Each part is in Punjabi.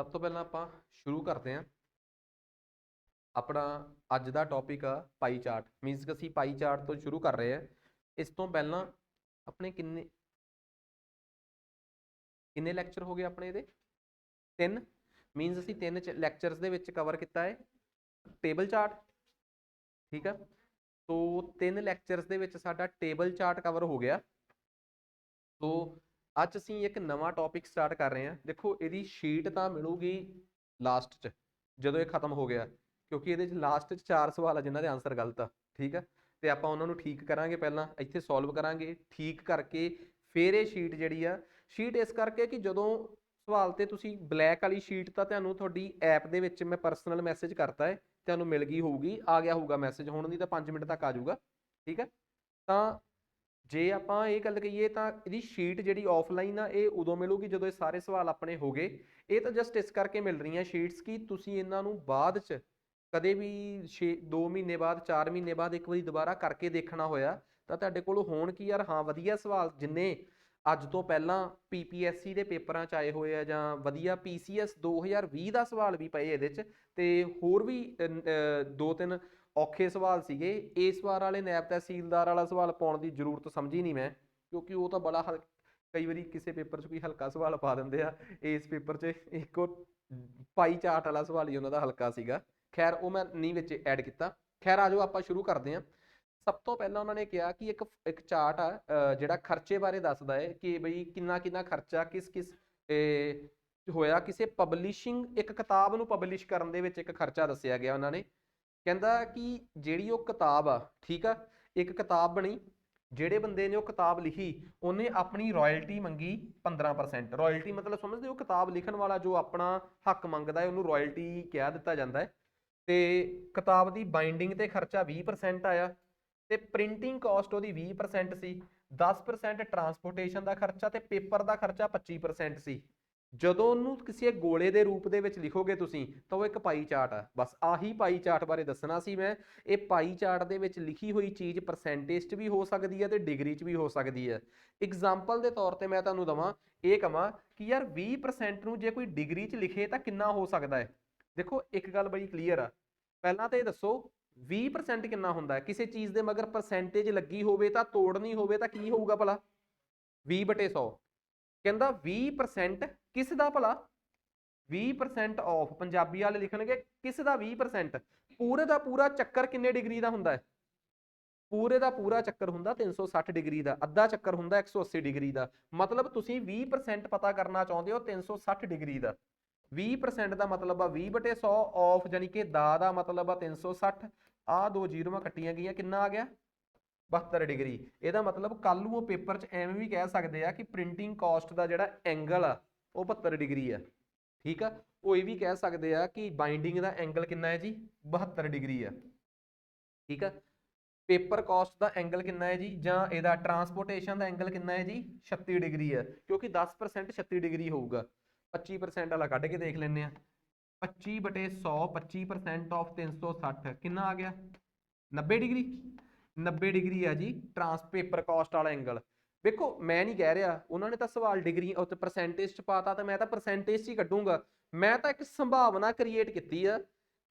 सब तो पहला आपां शुरू करते हैं अपना अज का टॉपिक आ पाई चार्ट। मीनस कि असी पाई चार्ट तो शुरू कर रहे हैं। इस तो पहला अपने किन्ने किन्ने लैक्चर हो गए अपने ये तीन। मीनस असी तीन लैक्चरस के कवर किया है टेबल चार्ट। ठीक है, तो तीन लैक्चरस के टेबल चार्ट कवर हो गया। तो अच असी एक नवा टॉपिक स्टार्ट कर रहे हैं। देखो यदी शीट तो मिलूगी लास्ट च जो ये खत्म हो गया, क्योंकि ये लास्ट 4 सवाल है जिन्होंने आंसर गलत आ। ठीक है, तो आप उन्होंने ठीक करा पहला इतने सॉल्व करा ठीक करके फिर ये शीट जी आ शीट इस करके कि जो सवाल तो ब्लैक वाली शीट तो थोड़ी ऐप के मैं परसनल मैसेज करता है तैनूं मिल गई होगी, आ गया होगा मैसेज होने नहीं तो 5 मिनट तक आ जाऊगा। ठीक है, तो जे आप ये गल कहीए तो यदि शीट जी ऑफलाइन आ ये उदों मिलूगी जो ये सारे सवाल अपने हो गए। ये तो जस्ट इस करके मिल रही शीट्स कि तुसीं इन्हों बाद च कदे भी 2 महीने बाद 4 महीने बाद एक बार दोबारा करके देखना होया तो तुहाडे कोल होण कि यार हाँ वधिया सवाल जिन्ने अज तो पहला PPSC के पेपरों च आए हुए जां वधिया PCS 2020 का सवाल भी पे ये होर भी 2-3 औखे सवाल सीगे। इस बार वाले नैब तहसीलदार वाला सवाल पाने की जरूरत समझी नहीं मैं, क्योंकि वो तो बड़ा कई बार किसी पेपर च कोई हल्का सवाल पा देंगे आ। इस पेपर च एक पाई चार्ट वाला सवाल ही उन्होंने हल्का सीगा। खैर वो मैं नहीं विच ऐड किया। खैर आ जाओ आप शुरू करते हैं। सब तो पहला उन्होंने कहा कि एक चार्ट आ जिहड़ा खर्चे बारे दसदा है कि बई किन्ना किन्ना खर्चा किस किस होया किसी पबलिशिंग एक किताब नूं पबलिश करन दे विच एक खर्चा दस्सिया गया। उन्होंने कहता कि जिहड़ी वो किताब आ ठीक आ एक किताब बनी ਜਿਹੜੇ ਬੰਦੇ ਨੇ ਉਹ ਕਿਤਾਬ ਲਿਖੀ ਉਹਨੇ ਆਪਣੀ ਰਾਇਲਟੀ ਮੰਗੀ 15%। ਰਾਇਲਟੀ ਮਤਲਬ ਸਮਝਦੇ ਹੋ ਕਿਤਾਬ ਲਿਖਣ ਵਾਲਾ ਜੋ ਆਪਣਾ ਹੱਕ ਮੰਗਦਾ ਹੈ ਉਹਨੂੰ ਰਾਇਲਟੀ ਕਹਿ ਦਿੱਤਾ ਜਾਂਦਾ ਹੈ। ਤੇ ਕਿਤਾਬ ਦੀ ਬਾਈਂਡਿੰਗ ਤੇ ਖਰਚਾ 20% ਆਇਆ ਤੇ ਪ੍ਰਿੰਟਿੰਗ ਕਾਸਟ ਉਹਦੀ 20% ਸੀ, 10% ਟਰਾਂਸਪੋਰਟੇਸ਼ਨ ਦਾ ਖਰਚਾ ਤੇ ਪੇਪਰ ਦਾ ਖਰਚਾ 25% ਸੀ। ਜਦੋਂ ਉਹਨੂੰ ਕਿਸੇ ਗੋਲੇ ਦੇ ਰੂਪ ਦੇ ਵਿੱਚ ਲਿਖੋਗੇ ਤੁਸੀਂ ਤਾਂ ਉਹ ਇੱਕ ਪਾਈ ਚਾਰਟ ਆ। ਬਸ ਆਹੀ ਪਾਈ ਚਾਰਟ ਬਾਰੇ ਦੱਸਣਾ ਸੀ ਮੈਂ। ਇਹ ਪਾਈ ਚਾਰਟ ਦੇ ਵਿੱਚ ਲਿਖੀ ਹੋਈ ਚੀਜ਼ ਪਰਸੈਂਟੇਜ 'ਚ ਵੀ ਹੋ ਸਕਦੀ ਹੈ ਤੇ ਡਿਗਰੀ 'ਚ ਵੀ ਹੋ ਸਕਦੀ ਹੈ। ਐਗਜ਼ਾਮਪਲ ਦੇ ਤੌਰ ਤੇ ਮੈਂ ਤੁਹਾਨੂੰ ਦਵਾਂ ਇਹ ਕਹਾਂ ਕਿ ਯਾਰ 20% ਨੂੰ ਜੇ ਕੋਈ ਡਿਗਰੀ 'ਚ ਲਿਖੇ ਤਾਂ ਕਿੰਨਾ ਹੋ ਸਕਦਾ ਹੈ। ਦੇਖੋ ਇੱਕ ਗੱਲ ਬੜੀ ਕਲੀਅਰ ਆ, ਪਹਿਲਾਂ ਤਾਂ ਇਹ ਦੱਸੋ 20% ਕਿੰਨਾ ਹੁੰਦਾ ਹੈ। ਕਿਸੇ ਚੀਜ਼ ਦੇ ਮਗਰ ਪਰਸੈਂਟੇਜ ਲੱਗੀ ਹੋਵੇ ਤਾਂ ਤੋੜਨੀ ਹੋਵੇ ਤਾਂ ਕੀ ਹੋਊਗਾ ਭਲਾ 20/100। ਕਹਿੰਦਾ 20% किस दा भला 20% ऑफ पंजाबी वाले लिखणगे किस दा 20%। पूरे का पूरा चक्कर किन्ने डिग्री का हुंदा है, पूरे का पूरा चक्कर हुंदा 360 डिग्री का, अद्धा चक्कर हुंदा 180 डिग्री का। मतलब तुसीं 20% पता करना चाहते हो 360 डिग्री का। 20% का मतलब आ 20/100 ऑफ जानी कि दा मतलब आ 360। आ दो जीरोवां कट्टियां गईयां किन्ना आ गया 72 डिग्री। ਇਹਦਾ मतलब कल वो पेपर च ਐਵੇਂ भी कह सकते हैं कि प्रिंटिंग कॉस्ट का ਜਿਹੜਾ एंगल आ वो 72 डिग्री है। ठीक है, वो ये भी कह सकते हैं कि बाइंडिंग का एंगल कितना है जी 72 डिग्री है। ठीक है, पेपर कॉस्ट का एंगल कितना है जी जां ਇਹਦਾ ट्रांसपोर्टेशन का एंगल कितना है जी 36 डिग्री है, क्योंकि 10% 36 डिग्री होगा। 25% वाला कढ़ के देख लें 25/100 25% ऑफ 360 कितना आ गया 90 डिग्री। 90 डिग्री है जी पेपर कॉस्ट वाला एंगल। देखो मैं नहीं कह रहा उन्होंने तो सवाल डिग्री उत्ते परसेंटेज च पाता तो मैं तो परसेंटेज ही कड्डूंगा। मैं तो एक संभावना क्रिएट की है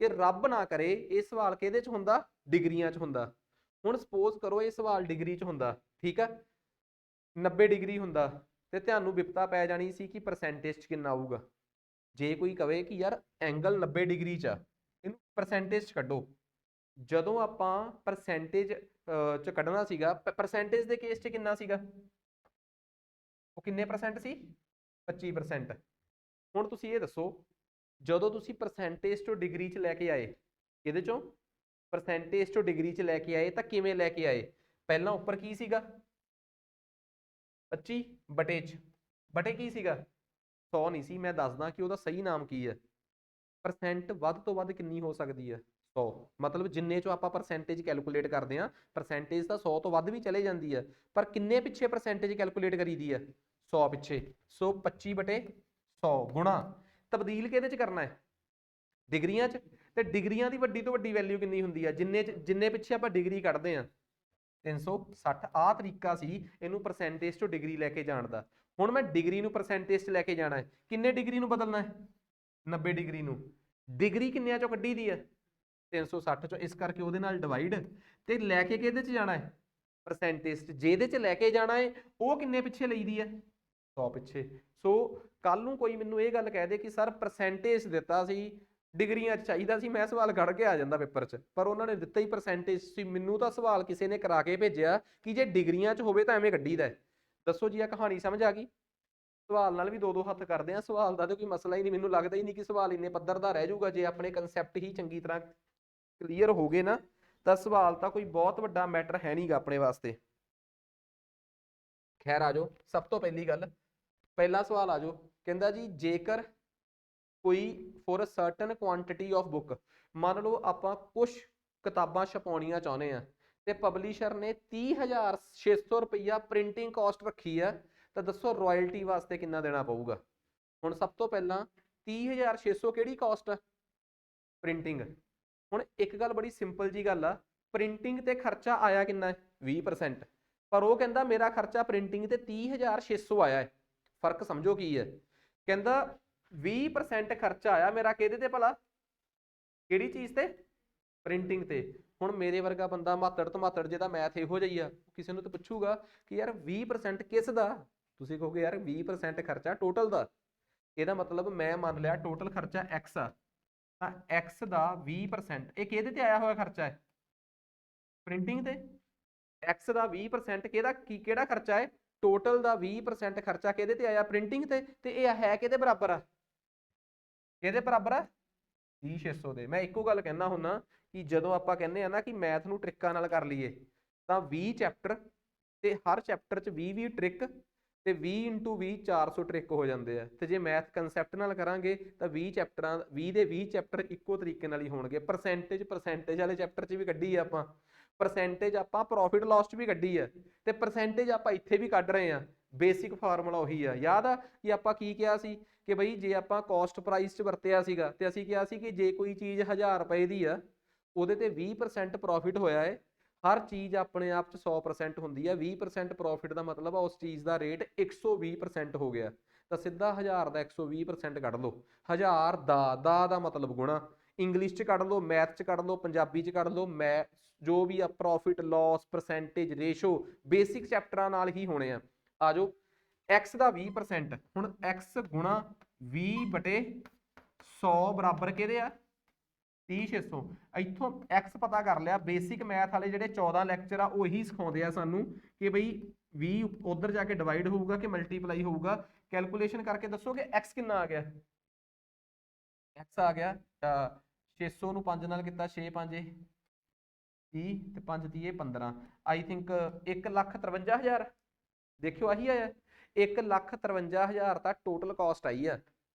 कि रब ना करे ये सवाल किहदे च हुंदा डिग्रियां च हुंदा। हुण सपोज करो ये सवाल डिग्री च हुंदा, ठीक है 90 डिग्री हुंदा ते तुहानूं विपता पै जानी सी कि परसेंटेज च किन्ना आऊगा। जे कोई कहे कि यार एंगल 90 डिग्री च इहनूं परसेंटेज च कड्डो, ਜਦੋਂ ਆਪਾਂ परसेंटेज च ਕੱਢਣਾ ਸੀਗਾ परसेंटेज ਦੇ ਕੇਸ 'ਚ ਕਿੰਨਾ ਸੀਗਾ ਉਹ ਕਿੰਨੇ % ਸੀ 25%। ਹੁਣ ਤੁਸੀਂ ਇਹ ਦੱਸੋ ਜਦੋਂ ਤੁਸੀਂ परसेंटेज ਤੋਂ ਡਿਗਰੀ 'ਚ ਲੈ ਕੇ ਆਏ ਇਹਦੇ ਚੋਂ परसेंटेज ਤੋਂ ਡਿਗਰੀ 'ਚ ਲੈ ਕੇ ਆਏ ਤਾਂ ਕਿਵੇਂ ਲੈ ਕੇ ਆਏ। ਪਹਿਲਾਂ ਉੱਪਰ ਕੀ ਸੀਗਾ 25 ਬਟੇ 'ਚ ਬਟੇ ਕੀ ਸੀਗਾ 100 ਨਹੀਂ ਸੀ। ਮੈਂ ਦੱਸਦਾ ਕਿ ਉਹਦਾ ਸਹੀ ਨਾਮ ਕੀ ਹੈ। परसेंट ਵੱਧ ਤੋਂ ਵੱਧ ਕਿੰਨੀ ਹੋ ਸਕਦੀ ਹੈ 100। मतलब जिन्ने चो आप परसेंटेज कैलकुलेट करते हैं परसेंटेज तो 100 तो वध भी चले जाती है, पर किन्ने पिछे परसेंटेज कैलकुलेट करी दी है 100 पिछे। सो 25/100 गुणा तब्दील किहदे च करना है डिग्रियां च। ते डिग्रियां की वड्डी तो वड्डी वैल्यू किन्नी हुंदी है जिन्ने पिछे आप डिग्री कढ़ते हैं 360। आ तरीका सी इनू परसेंटेज तो डिग्री लैके जाण दा। हुण मैं डिग्री नूं परसेंटेज च लैके जाना है किन्ने डिग्री नूं बदलना है 90 ਡਿਗਰੀ ਨੂੰ ਡਿਗਰੀ ਕਿੰਨਿਆਂ ਚੋਂ ਕੱਢੀ ਦੀ ਹੈ 360 ਚੋਂ, ਇਸ ਕਰਕੇ ਉਹਦੇ ਨਾਲ ਡਿਵਾਈਡ ਤੇ ਲੈ ਕੇ ਕਿਹਦੇ ਚ ਜਾਣਾ ਹੈ ਪਰਸੈਂਟੇਜ ਚ, ਜਿਹਦੇ ਚ ਲੈ ਕੇ ਜਾਣਾ ਹੈ ਉਹ ਕਿੰਨੇ ਪਿੱਛੇ ਲਈਦੀ ਹੈ 100 ਪਿੱਛੇ। ਸੋ ਕੱਲ ਨੂੰ ਕੋਈ ਮੈਨੂੰ ਇਹ ਗੱਲ ਕਹਿ ਦੇ ਕਿ ਸਰ ਪਰਸੈਂਟੇਜ ਦਿੱਤਾ ਸੀ ਡਿਗਰੀਆਂ ਚ ਚਾਹੀਦਾ ਸੀ, ਮੈਂ ਸਵਾਲ ਕੱਢ ਕੇ ਆ ਜਾਂਦਾ ਪੇਪਰ ਚ, ਪਰ ਉਹਨਾਂ ਨੇ ਦਿੱਤਾ ਹੀ ਪਰਸੈਂਟੇਜ ਸੀ। ਮੈਨੂੰ ਤਾਂ ਸਵਾਲ ਕਿਸੇ ਨੇ ਕਰਾ ਕੇ ਭੇਜਿਆ ਕਿ ਜੇ ਡਿਗਰੀਆਂ ਚ ਹੋਵੇ ਤਾਂ ਐਵੇਂ ਕੱਢੀਦਾ। ਦੱਸੋ ਜੀ ਆ ਕਹਾਣੀ ਸਮਝ ਆ ਗਈ। ਸਵਾਲ ਨਾਲ ਵੀ ਦੋ ਦੋ ਹੱਥ ਕਰਦੇ ਆ, ਸਵਾਲ ਦਾ ਤਾਂ ਕੋਈ ਮਸਲਾ ਹੀ ਨਹੀਂ, ਮੈਨੂੰ ਲੱਗਦਾ ਹੀ ਨਹੀਂ ਕਿ ਸਵਾਲ ਇੰਨੇ ਪੱਧਰ ਦਾ ਰਹਿ ਜਾਊਗਾ। ਜੇ ਆਪਣੇ ਕਨਸੈਪਟ ਹੀ ਚੰਗੀ ਤਰ੍ਹਾਂ ਕਲੀਅਰ ਹੋ ਗਏ ਨਾ ਤਾਂ ਸਵਾਲ ਤਾਂ ਕੋਈ ਬਹੁਤ ਵੱਡਾ ਮੈਟਰ ਹੈ ਨਹੀਂਗਾ ਆਪਣੇ ਵਾਸਤੇ। ਖੈਰ ਆ ਜਾਓ, ਸਭ ਤੋਂ ਪਹਿਲੀ ਗੱਲ ਪਹਿਲਾ ਸਵਾਲ ਆ ਜਾਓ, ਕਹਿੰਦਾ ਜੀ ਜੇਕਰ ਕੋਈ for a certain quantity of book, ਮੰਨ ਲਓ ਆਪਾਂ ਕੁਝ ਕਿਤਾਬਾਂ ਛਪਾਉਣੀਆਂ ਚਾਹੁੰਦੇ ਆ ਤੇ ਪਬਲਿਸ਼ਰ ਨੇ 30,600 ਰੁਪਈਆ ਪ੍ਰਿੰਟਿੰਗ ਕਾਸਟ ਰੱਖੀ ਆ, ਤਾਂ ਦੱਸੋ ਰਾਇਲਟੀ ਵਾਸਤੇ ਕਿੰਨਾ ਦੇਣਾ ਪਊਗਾ। ਹੁਣ ਸਭ ਤੋਂ ਪਹਿਲਾਂ 30,600 ਕਿਹੜੀ ਕਾਸਟ ਆ ਪ੍ਰਿੰਟਿੰਗ। ਹੁਣ ਇੱਕ ਗੱਲ ਬੜੀ ਸਿੰਪਲ ਜੀ ਗੱਲ ਆ, ਪ੍ਰਿੰਟਿੰਗ ਤੇ ਖਰਚਾ ਆਇਆ ਕਿੰਨਾ ਹੈ 20%, ਪਰ ਉਹ ਕਹਿੰਦਾ ਮੇਰਾ ਖਰਚਾ ਪ੍ਰਿੰਟਿੰਗ ਤੇ 30,600 ਆਇਆ ਹੈ। ਫਰਕ ਸਮਝੋ ਕੀ ਹੈ, ਕਹਿੰਦਾ 20% ਖਰਚਾ ਆਇਆ ਮੇਰਾ ਕਿਹਦੇ ਤੇ ਭਲਾ, ਕਿਹੜੀ ਚੀਜ਼ ਤੇ ਪ੍ਰਿੰਟਿੰਗ ਤੇ। ਹੁਣ ਮੇਰੇ ਵਰਗਾ ਬੰਦਾ ਮਾਤੜ ਧਮਾਤੜ ਜਿਹਦਾ ਮੈਥ ਇਹੋ ਜਿਹੀ ਆ, ਕਿਸੇ ਨੂੰ ਤਾਂ ਪੁੱਛੂਗਾ ਕਿ ਯਾਰ 20% ਕਿਸ ਦਾ, ਤੁਸੀਂ ਕਹੋਗੇ ਯਾਰ 20% ਖਰਚਾ ਟੋਟਲ ਦਾ, ਇਹਦਾ ਮਤਲਬ ਮੈਂ ਮੰਨ ਲਿਆ ਟੋਟਲ ਖਰਚਾ x ਆ, ਤਾਂ x ਦਾ 20% ਇਹ ਕਿਹਦੇ ਤੇ ਆਇਆ ਹੋਇਆ ਖਰਚਾ ਹੈ ਪ੍ਰਿੰਟਿੰਗ ਤੇ। x ਦਾ 20% ਕਿਹੜਾ ਖਰਚਾ ਹੈ ਟੋਟਲ ਦਾ 20% ਖਰਚਾ ਕਿਹਦੇ ਤੇ ਆਇਆ ਪ੍ਰਿੰਟਿੰਗ ਤੇ ਇਹ ਹੈ ਕਿਹਦੇ ਬਰਾਬਰ ਆ, ਕਿਹਦੇ ਬਰਾਬਰ ਆ 30,600 ਦੇ। ਮੈਂ ਇੱਕੋ ਗੱਲ ਕਹਿਣਾ ਹੁੰਦਾ ਕਿ ਜਦੋਂ ਆਪਾਂ ਕਹਿੰਦੇ ਆ ਨਾ ਕਿ ਮੈਥ ਨੂੰ ਟ੍ਰਿਕਾਂ ਨਾਲ ਕਰ ਲਈਏ ਤਾਂ 20 ਚੈਪਟਰ ਤੇ ਹਰ ਚੈਪਟਰ 'ਚ 20 ਟ੍ਰਿਕ ਤੇ 20 × 20 400 ਟ੍ਰਿਕ ਹੋ ਜਾਂਦੇ ਆ, ਤੇ ਜੇ ਮੈਥ ਕਨਸੈਪਟ ਨਾਲ ਕਰਾਂਗੇ ਤਾਂ 20 ਚੈਪਟਰਾਂ 20 ਦੇ 20 ਚੈਪਟਰ ਇੱਕੋ ਤਰੀਕੇ ਨਾਲ ਹੀ ਹੋਣਗੇ। ਪਰਸੈਂਟੇਜ ਵਾਲੇ ਚੈਪਟਰ 'ਚ ਵੀ ਕੱਢੀ ਆ ਆਪਾਂ, ਪਰਸੈਂਟੇਜ ਆਪਾਂ ਪ੍ਰੋਫਿਟ ਲਾਸ 'ਚ ਵੀ ਕੱਢੀ ਆ, ਤੇ ਪਰਸੈਂਟੇਜ ਆਪਾਂ ਇੱਥੇ ਵੀ ਕੱਢ ਰਹੇ ਆ। ਬੇਸਿਕ ਫਾਰਮੂਲਾ ਉਹੀ ਆ, ਯਾਦ ਆ ਕਿ ਆਪਾਂ ਕੀ ਕਿਹਾ ਸੀ ਕਿ ਬਈ ਜੇ ਆਪਾਂ ਕਾਸਟ ਪ੍ਰਾਈਸ 'ਚ ਵਰਤਿਆ ਸੀਗਾ ਤੇ ਅਸੀਂ ਕਿਹਾ ਸੀ ਕਿ ਜੇ ਕੋਈ ਚੀਜ਼ 1000 ਰੁਪਏ ਦੀ ਆ ਉਹਦੇ ਤੇ 20% ਪ੍ਰੋਫਿਟ ਹੋਇਆ ਹੈ। ਹਰ ਚੀਜ਼ ਆਪਣੇ ਆਪ 'ਚ 100% ਹੁੰਦੀ ਹੈ, 20% ਪ੍ਰੋਫਿਟ ਦਾ ਮਤਲਬ ਆ ਉਸ ਚੀਜ਼ ਦਾ ਰੇਟ 120% ਹੋ ਗਿਆ, ਤਾਂ ਸਿੱਧਾ 1000 ਦਾ 120% ਕੱਢ ਲਓ। 1000 ਦਾ ਮਤਲਬ ਗੁਣਾ, ਇੰਗਲਿਸ਼ 'ਚ ਕੱਢ ਲਓ, ਮੈਥ 'ਚ ਕੱਢ ਲਓ, ਪੰਜਾਬੀ 'ਚ ਕੱਢ ਲਓ, ਜੋ ਵੀ ਆ profit loss percentage ratio basic ਚੈਪਟਰਾਂ ਨਾਲ ਹੀ ਹੋਣੇ ਆ। ਆ ਜਾਓ x ਦਾ 20%, ਹੁਣ x ਗੁਣਾ 20/100 ਬਰਾਬਰ ਕਿਹਦੇ ਆ 30,600। ਇੱਥੋਂ x ਪਤਾ ਕਰ ਲਿਆ। ਬੇਸਿਕ ਮੈਥ ਵਾਲੇ ਜਿਹੜੇ 14 ਲੈਕਚਰ ਆ ਉਹੀ ਸਿਖਾਉਂਦੇ ਆ ਸਾਨੂੰ ਕਿ ਬਈ 20 ਉਧਰ ਜਾ ਕੇ ਡਿਵਾਈਡ ਹੋਊਗਾ ਕਿ ਮਲਟੀਪਲਾਈ ਹੋਊਗਾ। ਕੈਲਕੂਲੇਸ਼ਨ ਕਰਕੇ ਦੱਸੋ ਕਿ x ਕਿੰਨਾ ਆ ਗਿਆ। x ਆ ਗਿਆ 600 ਨੂੰ 5 ਨਾਲ ਕੀਤਾ 6 5 30 ਤੇ 5 30 15, ਆਈ ਥਿੰਕ 1,53,000। ਦੇਖਿਓ ਆਹੀ ਆਇਆ 1,53,000 ਤਾਂ ਟੋਟਲ ਕਾਸਟ ਆਈ ਆ।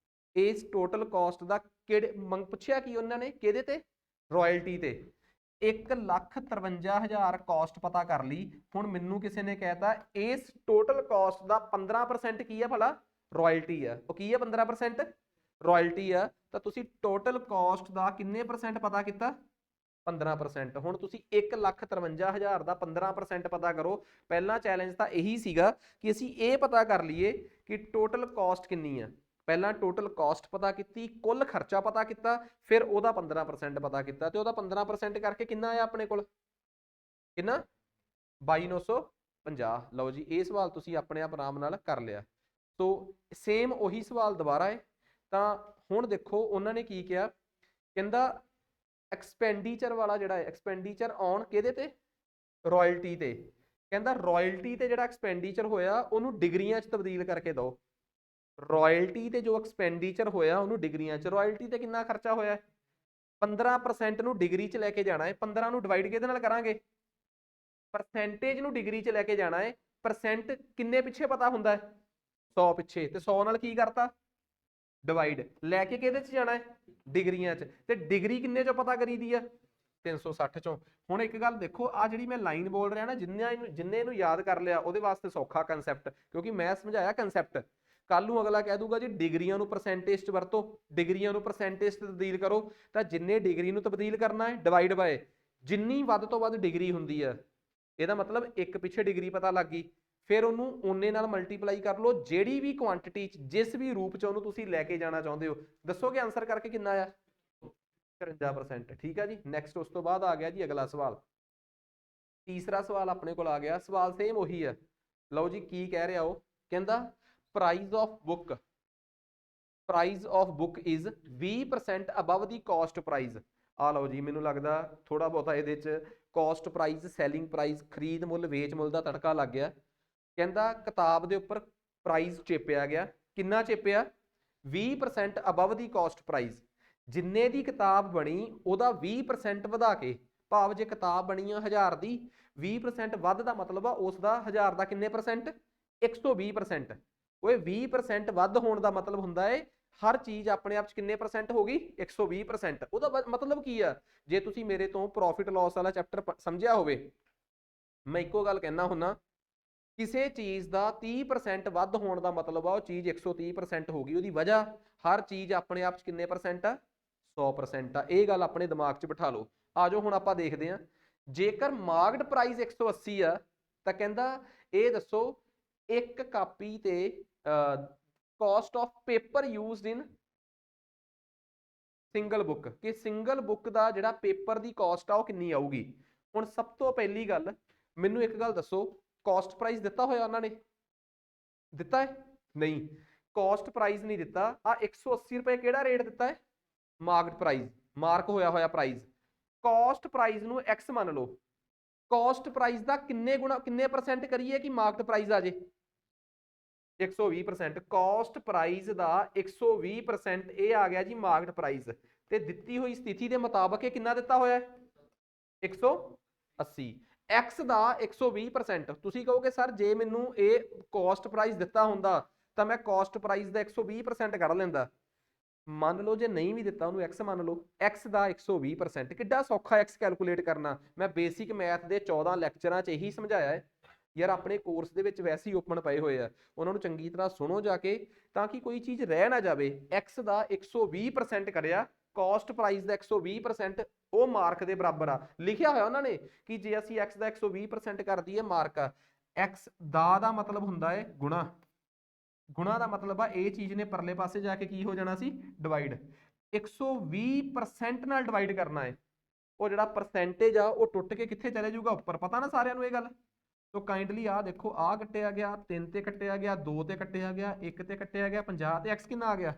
ਇਸ ਟੋਟਲ ਕਾਸਟ ਦਾ ਕਿਹੜੇ ਪੁੱਛਿਆ ਕੀ ਉਹਨਾਂ ਨੇ, ਕਿਹਦੇ ਤੇ ਰਾਇਲਟੀ ਤੇ। 1,53,000 ਕਾਸਟ ਪਤਾ ਕਰ ਲਈ। ਹੁਣ ਮੈਨੂੰ ਕਿਸੇ ਨੇ ਕਹਿਤਾ ਇਸ ਟੋਟਲ ਕਾਸਟ ਦਾ 15% ਕੀ ਆ ਭਲਾ ਰਾਇਲਟੀ ਆ, ਉਹ ਕੀ ਆ 15% ਰਾਇਲਟੀ ਆ, ਤਾਂ ਤੁਸੀਂ ਟੋਟਲ ਕਾਸਟ ਦਾ ਕਿੰਨੇ ਪਰਸੈਂਟ ਪਤਾ ਕੀਤਾ 15%। ਹੁਣ ਤੁਸੀਂ 1,53,000 ਦਾ 15% ਪਤਾ ਕਰੋ। ਪਹਿਲਾ ਚੈਲੰਜ ਤਾਂ ਇਹੀ ਸੀਗਾ ਕਿ ਅਸੀਂ ਇਹ ਪਤਾ ਕਰ ਲਈਏ ਕਿ ਟੋਟਲ ਕਾਸਟ ਕਿੰਨੀ ਆ। ਪਹਿਲਾਂ ਟੋਟਲ ਕਾਸਟ ਪਤਾ ਕੀਤੀ, ਕੁੱਲ ਖਰਚਾ ਪਤਾ ਕੀਤਾ, ਫਿਰ ਉਹਦਾ 15% ਪਤਾ ਕੀਤਾ, ਤੇ ਉਹਦਾ 15% ਕਰਕੇ ਕਿੰਨਾ ਆਇਆ ਆਪਣੇ ਕੋਲ, ਕਿੰਨਾ 22,950। ਲਓ ਜੀ ਇਹ ਸਵਾਲ ਤੁਸੀਂ ਆਪਣੇ ਆਪ ਆਰਾਮ ਨਾਲ ਕਰ ਲਿਆ। ਸੋ ਸੇਮ ਉਹੀ ਸਵਾਲ ਦੁਬਾਰਾ ਹੈ। ਤਾਂ ਹੁਣ ਦੇਖੋ ਉਹਨਾਂ ਨੇ ਕੀ ਕਿਹਾ, ਕਹਿੰਦਾ ਐਕਸਪੈਂਡੀਚਰ ਵਾਲਾ ਜਿਹੜਾ ਹੈ ਐਕਸਪੈਂਡੀਚਰ ਔਨ ਕਿਹਦੇ ਤੇ ਰਾਇਲਟੀ ਤੇ। ਕਹਿੰਦਾ ਰਾਇਲਟੀ ਤੇ ਜਿਹੜਾ ਐਕਸਪੈਂਡੀਚਰ ਹੋਇਆ ਉਹਨੂੰ ਡਿਗਰੀਆਂ 'ਚ ਤਬਦੀਲ ਕਰਕੇ ਦਿਓ। ਰਾਇਲਟੀ ਤੇ ਜੋ ਐਕਸਪੈਂਡੀਚਰ ਹੋਇਆ ਉਹਨੂੰ ਡਿਗਰੀਆਂ 'ਚ, ਰਾਇਲਟੀ ਤੇ ਕਿੰਨਾ ਖਰਚਾ ਹੋਇਆ 15% ਨੂੰ ਡਿਗਰੀ 'ਚ ਲੈ ਕੇ ਜਾਣਾ ਹੈ। 15 ਨੂੰ ਡਿਵਾਈਡ ਕਿਹਦੇ ਨਾਲ ਕਰਾਂਗੇ, ਪਰਸੈਂਟੇਜ ਨੂੰ ਡਿਗਰੀ 'ਚ ਲੈ ਕੇ ਜਾਣਾ ਹੈ। ਪਰਸੈਂਟ ਕਿੰਨੇ ਪਿੱਛੇ ਪਤਾ ਹੁੰਦਾ ਹੈ 100 ਪਿੱਛੇ, ਤੇ 100 ਨਾਲ ਕੀ ਕਰਤਾ ਡਿਵਾਈਡ, ਲੈ ਕੇ ਕਿਹਦੇ 'ਚ ਜਾਣਾ ਹੈ ਡਿਗਰੀਆਂ 'ਚ, ਤੇ ਡਿਗਰੀ ਕਿੰਨੇ 'ਚੋਂ ਪਤਾ ਕਰੀਦੀ ਆ 360 ਚੋਂ। ਹੁਣ ਇੱਕ ਗੱਲ ਦੇਖੋ, ਆ ਜਿਹੜੀ ਮੈਂ ਲਾਈਨ ਬੋਲ ਰਿਹਾ ਨਾ, ਜਿੰਨੇ ਇਹਨੂੰ ਯਾਦ ਕਰ ਲਿਆ ਉਹਦੇ ਵਾਸਤੇ ਸੌਖਾ ਕਨਸੈਪਟ, ਕਿਉਂਕਿ ਮੈਂ ਸਮਝਾਇਆ ਕਨਸੈਪਟ। ਕੱਲ ਨੂੰ ਅਗਲਾ ਕਹਿ ਦੂਗਾ ਜੀ ਡਿਗਰੀਆਂ ਨੂੰ ਪਰਸੈਂਟੇਜ 'ਚ ਵਰਤੋ, ਡਿਗਰੀਆਂ ਨੂੰ ਪਰਸੈਂਟੇਜ 'ਚ ਤਬਦੀਲ ਕਰੋ, ਤਾਂ ਜਿੰਨੇ ਡਿਗਰੀ ਨੂੰ ਤਬਦੀਲ ਕਰਨਾ ਹੈ ਡਿਵਾਈਡ ਬਾਏ ਜਿੰਨੀ ਵੱਧ ਤੋਂ ਵੱਧ ਡਿਗਰੀ ਹੁੰਦੀ ਆ, ਇਹਦਾ ਮਤਲਬ ਇੱਕ ਪਿੱਛੇ ਡਿਗਰੀ ਪਤਾ ਲੱਗ ਗਈ, ਫਿਰ ਉਹਨੂੰ ਓਨੇ ਨਾਲ ਮਲਟੀਪਲਾਈ ਕਰ ਲਓ ਜਿਹੜੀ ਵੀ ਕੁਆਂਟੀਟੀ ਜਿਸ ਵੀ ਰੂਪ ਚ ਉਹਨੂੰ ਤੁਸੀਂ ਲੈ ਕੇ ਜਾਣਾ ਚਾਹੁੰਦੇ ਹੋ। ਦੱਸੋਗੇ ਆਨਸਰ ਕਰਕੇ ਕਿੰਨਾ ਆ? 53%। ਠੀਕ ਹੈ ਜੀ। ਨੈਕਸਟ ਉਸ ਤੋਂ ਬਾਅਦ ਆ ਗਿਆ ਜੀ ਅਗਲਾ ਸਵਾਲ। ਤੀਸਰਾ ਸਵਾਲ ਆਪਣੇ ਕੋਲ ਆ ਗਿਆ, ਸਵਾਲ ਸੇਮ ਉਹੀ ਆ। ਲਓ ਜੀ ਕੀ ਕਹਿ ਰਿਹਾ ਉਹ, ਕਹਿੰਦਾ price of book, price of book is 20% above the caste price. ਆ ਲਓ ਜੀ, ਮੈਨੂੰ ਲੱਗਦਾ ਥੋੜਾ ਬਹੁਤਾ ਇਹਦੇ ਚ ਕਾਸਟ ਪ੍ਰਾਈਸ, ਸੈਲਿੰਗ ਪ੍ਰਾਈਸ, ਖਰੀਦ ਮੁੱਲ, ਵੇਚ ਮੁੱਲ ਦਾ ਤੜਕਾ ਲੱਗ ਗਿਆ। ਕਹਿੰਦਾ ਕਿਤਾਬ ਦੇ ਉੱਪਰ ਪ੍ਰਾਈਸ ਚੇਪਿਆ ਗਿਆ, ਕਿੰਨਾ ਚੇਪਿਆ? 20% ਅਬਵ ਦੀ ਕਾਸਟ ਪ੍ਰਾਈਸ। ਜਿੰਨੇ ਦੀ ਕਿਤਾਬ ਬਣੀ ਉਹਦਾ 20% ਵਧਾ ਕੇ, ਭਾਵ ਜੇ ਕਿਤਾਬ ਬਣੀ ਆ 1000 ਦੀ, 20% ਵੱਧ ਦਾ ਮਤਲਬ ਆ ਉਸ ਦਾ 1000 ਦਾ ਕਿੰਨੇ ਪਰਸੈਂਟ? 120%। ਓਏ 20% ਵੱਧ ਹੋਣ ਦਾ ਮਤਲਬ ਹੁੰਦਾ ਹੈ ਹਰ ਚੀਜ਼ ਆਪਣੇ ਆਪ ਚ ਕਿੰਨੇ ਪਰਸੈਂਟ ਹੋ ਗਈ? 120%। ਉਹਦਾ ਮਤਲਬ ਕੀ ਆ? ਜੇ ਤੁਸੀਂ ਮੇਰੇ ਤੋਂ ਪ੍ਰੋਫਿਟ ਲਾਸ ਵਾਲਾ ਚੈਪਟਰ ਸਮਝਿਆ ਹੋਵੇ, ਮੈਂ ਇੱਕੋ ਗੱਲ ਕਹਿਣਾ ਹੁੰਦਾ, ਕਿਸੇ ਚੀਜ਼ ਦਾ 30% ਵੱਧ ਹੋਣ ਦਾ ਮਤਲਬ ਆ ਉਹ ਚੀਜ਼ 130% ਹੋ ਗਈ। ਉਹਦੀ ਵਜ੍ਹਾ ਹਰ ਚੀਜ਼ ਆਪਣੇ ਆਪ ਚ ਕਿੰਨੇ ਪਰਸੈਂਟ ਆ? 100% ਆ। ਇਹ ਗੱਲ ਆਪਣੇ ਦਿਮਾਗ ਚ ਬਿਠਾ ਲਓ। ਆ ਜਾਓ ਹੁਣ ਆਪਾਂ ਦੇਖਦੇ ਹਾਂ, ਜੇਕਰ ਮਾਰਕਡ ਪ੍ਰਾਈਸ 180 ਆ ਤਾਂ ਕਹਿੰਦਾ ਇਹ ਦੱਸੋ ਇੱਕ ਕਾਪੀ ਤੇ caste of paper used in single book, ਕਿ ਸਿੰਗਲ ਬੁੱਕ ਦਾ ਜਿਹੜਾ ਪੇਪਰ ਦੀ ਕਾਸਟ ਆ ਉਹ ਕਿੰਨੀ ਆਊਗੀ। ਹੁਣ ਸਭ ਤੋਂ ਪਹਿਲੀ ਗੱਲ ਮੈਨੂੰ ਇੱਕ ਗੱਲ ਦੱਸੋ, ਕਾਸਟ ਪ੍ਰਾਈਸ ਦਿੱਤਾ ਹੋਇਆ ਉਹਨਾਂ ਨੇ? ਦਿੱਤਾ ਹੈ? ਨਹੀਂ, ਕਾਸਟ ਪ੍ਰਾਈਸ ਨਹੀਂ ਦਿੱਤਾ। ਆ 180 ਰੁਪਏ ਕਿਹੜਾ ਰੇਟ ਦਿੱਤਾ ਹੈ? ਮਾਰਕਡ ਪ੍ਰਾਈਸ, ਮਾਰਕ ਹੋਇਆ ਪ੍ਰਾਈਸ। ਕਾਸਟ ਪ੍ਰਾਈਸ ਨੂੰ x ਮੰਨ ਲਓ। ਕਾਸਟ ਪ੍ਰਾਈਸ ਦਾ ਕਿੰਨੇ ਗੁਣਾ, ਕਿੰਨੇ ਪਰਸੈਂਟ ਕਰੀਏ ਕਿ ਮਾਰਕਡ ਪ੍ਰਾਈਸ ਆ ਜੇ? 120%। ਕਾਸਟ ਪ੍ਰਾਈਸ ਦਾ 120% ਇਹ ਆ ਗਿਆ ਜੀ ਮਾਰਕਡ ਪ੍ਰਾਈਸ। ਤੇ ਦਿੱਤੀ ਹੋਈ ਸਥਿਤੀ ਦੇ ਮੁਤਾਬਕ ਇਹ ਕਿੰਨਾ ਦਿੱਤਾ ਹੋਇਆ? 180। x ਦਾ 120%। ਤੁਸੀਂ ਕਹੋਗੇ ਸਰ ਜੇ ਮੈਨੂੰ ਇਹ ਕਾਸਟ ਪ੍ਰਾਈਸ ਦਿੱਤਾ ਹੁੰਦਾ ਤਾਂ ਮੈਂ ਕਾਸਟ ਪ੍ਰਾਈਸ ਦਾ 120% ਕੱਢ ਲੈਂਦਾ। ਮੰਨ ਲਓ ਜੇ ਨਹੀਂ ਵੀ ਦਿੱਤਾ, ਉਹਨੂੰ x ਮੰਨ ਲਓ, x ਦਾ 120%। ਕਿੱਡਾ ਸੌਖਾ x ਕੈਲਕੂਲੇਟ ਕਰਨਾ। ਮੈਂ ਬੇਸਿਕ ਮੈਥ ਦੇ 14 ਲੈਕਚਰਾਂ 'ਚ ਇਹੀ ਸਮਝਾਇਆ ਹੈ ਯਾਰ। ਆਪਣੇ ਕੋਰਸ ਦੇ ਵਿੱਚ ਵੈਸੇ ਹੀ ਓਪਨ ਪਏ ਹੋਏ ਆ, ਉਹਨਾਂ ਨੂੰ ਚੰਗੀ ਤਰ੍ਹਾਂ ਸੁਣੋ ਜਾ ਕੇ, ਤਾਂ ਕਿ ਕੋਈ ਚੀਜ਼ ਰਹਿ ਨਾ ਜਾਵੇ। x ਦਾ 120% ਕਰਿਆ, ਕਾਸਟ ਪ੍ਰਾਈਸ ਦਾ 120% ਉਹ ਮਾਰਕ ਦੇ ਬਰਾਬਰ ਆ। ਲਿਖਿਆ ਹੋਇਆ ਉਹਨਾਂ ਨੇ ਕਿ ਜੇ ਅਸੀਂ x ਦਾ 120% ਕਰ ਦਈਏ ਮਾਰਕ ਆ। x ਦਾ ਮਤਲਬ ਹੁੰਦਾ ਹੈ ਗੁਣਾ, ਗੁਣਾ ਦਾ ਮਤਲਬ ਆ ਇਹ ਚੀਜ਼ ਨੇ ਪਰਲੇ ਪਾਸੇ ਜਾ ਕੇ ਕੀ ਹੋ ਜਾਣਾ ਸੀ? ਡਿਵਾਈਡ। 120% ਨਾਲ ਡਿਵਾਈਡ ਕਰਨਾ ਹੈ। ਉਹ ਜਿਹੜਾ ਪਰਸੈਂਟੇਜ ਆ ਉਹ ਟੁੱਟ ਕੇ ਕਿੱਥੇ ਚਲੇ ਜਾਊਗਾ? ਉੱਪਰ। ਪਤਾ ਨਾ ਸਾਰਿਆਂ ਨੂੰ ਇਹ ਗੱਲ? ਤੋ ਕਾਈਂਡਲੀ ਆ ਦੇਖੋ, ਆ ਕੱਟਿਆ ਗਿਆ, 3 ਤੇ ਕੱਟਿਆ ਗਿਆ, 2 ਤੇ ਕੱਟਿਆ ਗਿਆ, 1 ਤੇ ਕੱਟਿਆ ਗਿਆ, 50 ਤੇ x ਕਿੰਨਾ ਆ ਗਿਆ?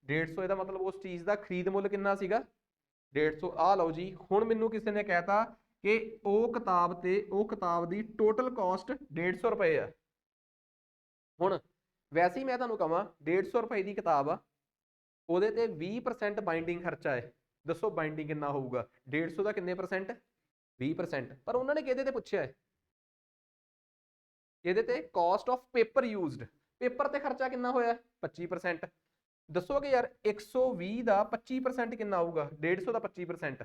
150। ਇਹਦਾ ਮਤਲਬ ਉਸ ਚੀਜ਼ ਦਾ ਖਰੀਦ ਮੁੱਲ ਕਿੰਨਾ ਸੀਗਾ? 150। ਆ ਲਓ ਜੀ, ਹੁਣ ਮੈਨੂੰ ਕਿਸੇ ਨੇ ਕਹਿਤਾ ਕਿ ਉਹ ਕਿਤਾਬ ਦੀ ਟੋਟਲ ਕਾਸਟ 150 ਰੁਪਏ ਆ। ਹੁਣ ਵੈਸੇ ਹੀ ਮੈਂ ਤੁਹਾਨੂੰ ਕਹਾਂ 150 ਰੁਪਏ ਦੀ ਕਿਤਾਬ ਆ, ਉਹਦੇ ਤੇ 20% ਬਾਈਂਡਿੰਗ ਖਰਚਾ ਹੈ। ਦੱਸੋ ਬਾਈਂਡਿੰਗ ਕਿੰਨਾ ਹੋਊਗਾ? 150 ਦਾ ਕਿੰਨੇ ਪਰਸੈਂਟ? 20%। ਪਰ ਉਹਨਾਂ ਨੇ ਕਿਹਦੇ ਤੇ ਪੁੱਛਿਆ ਹੈ? ਇਹਦੇ ਤੇ caste of paper used, paper ਤੇ ਖਰਚਾ ਕਿੰਨਾ ਹੋਇਆ? 25%। ਦੱਸੋਗੇ ਯਾਰ 120 ਦਾ 25% ਕਿੰਨਾ ਆਊਗਾ? 150 ਦਾ 25%।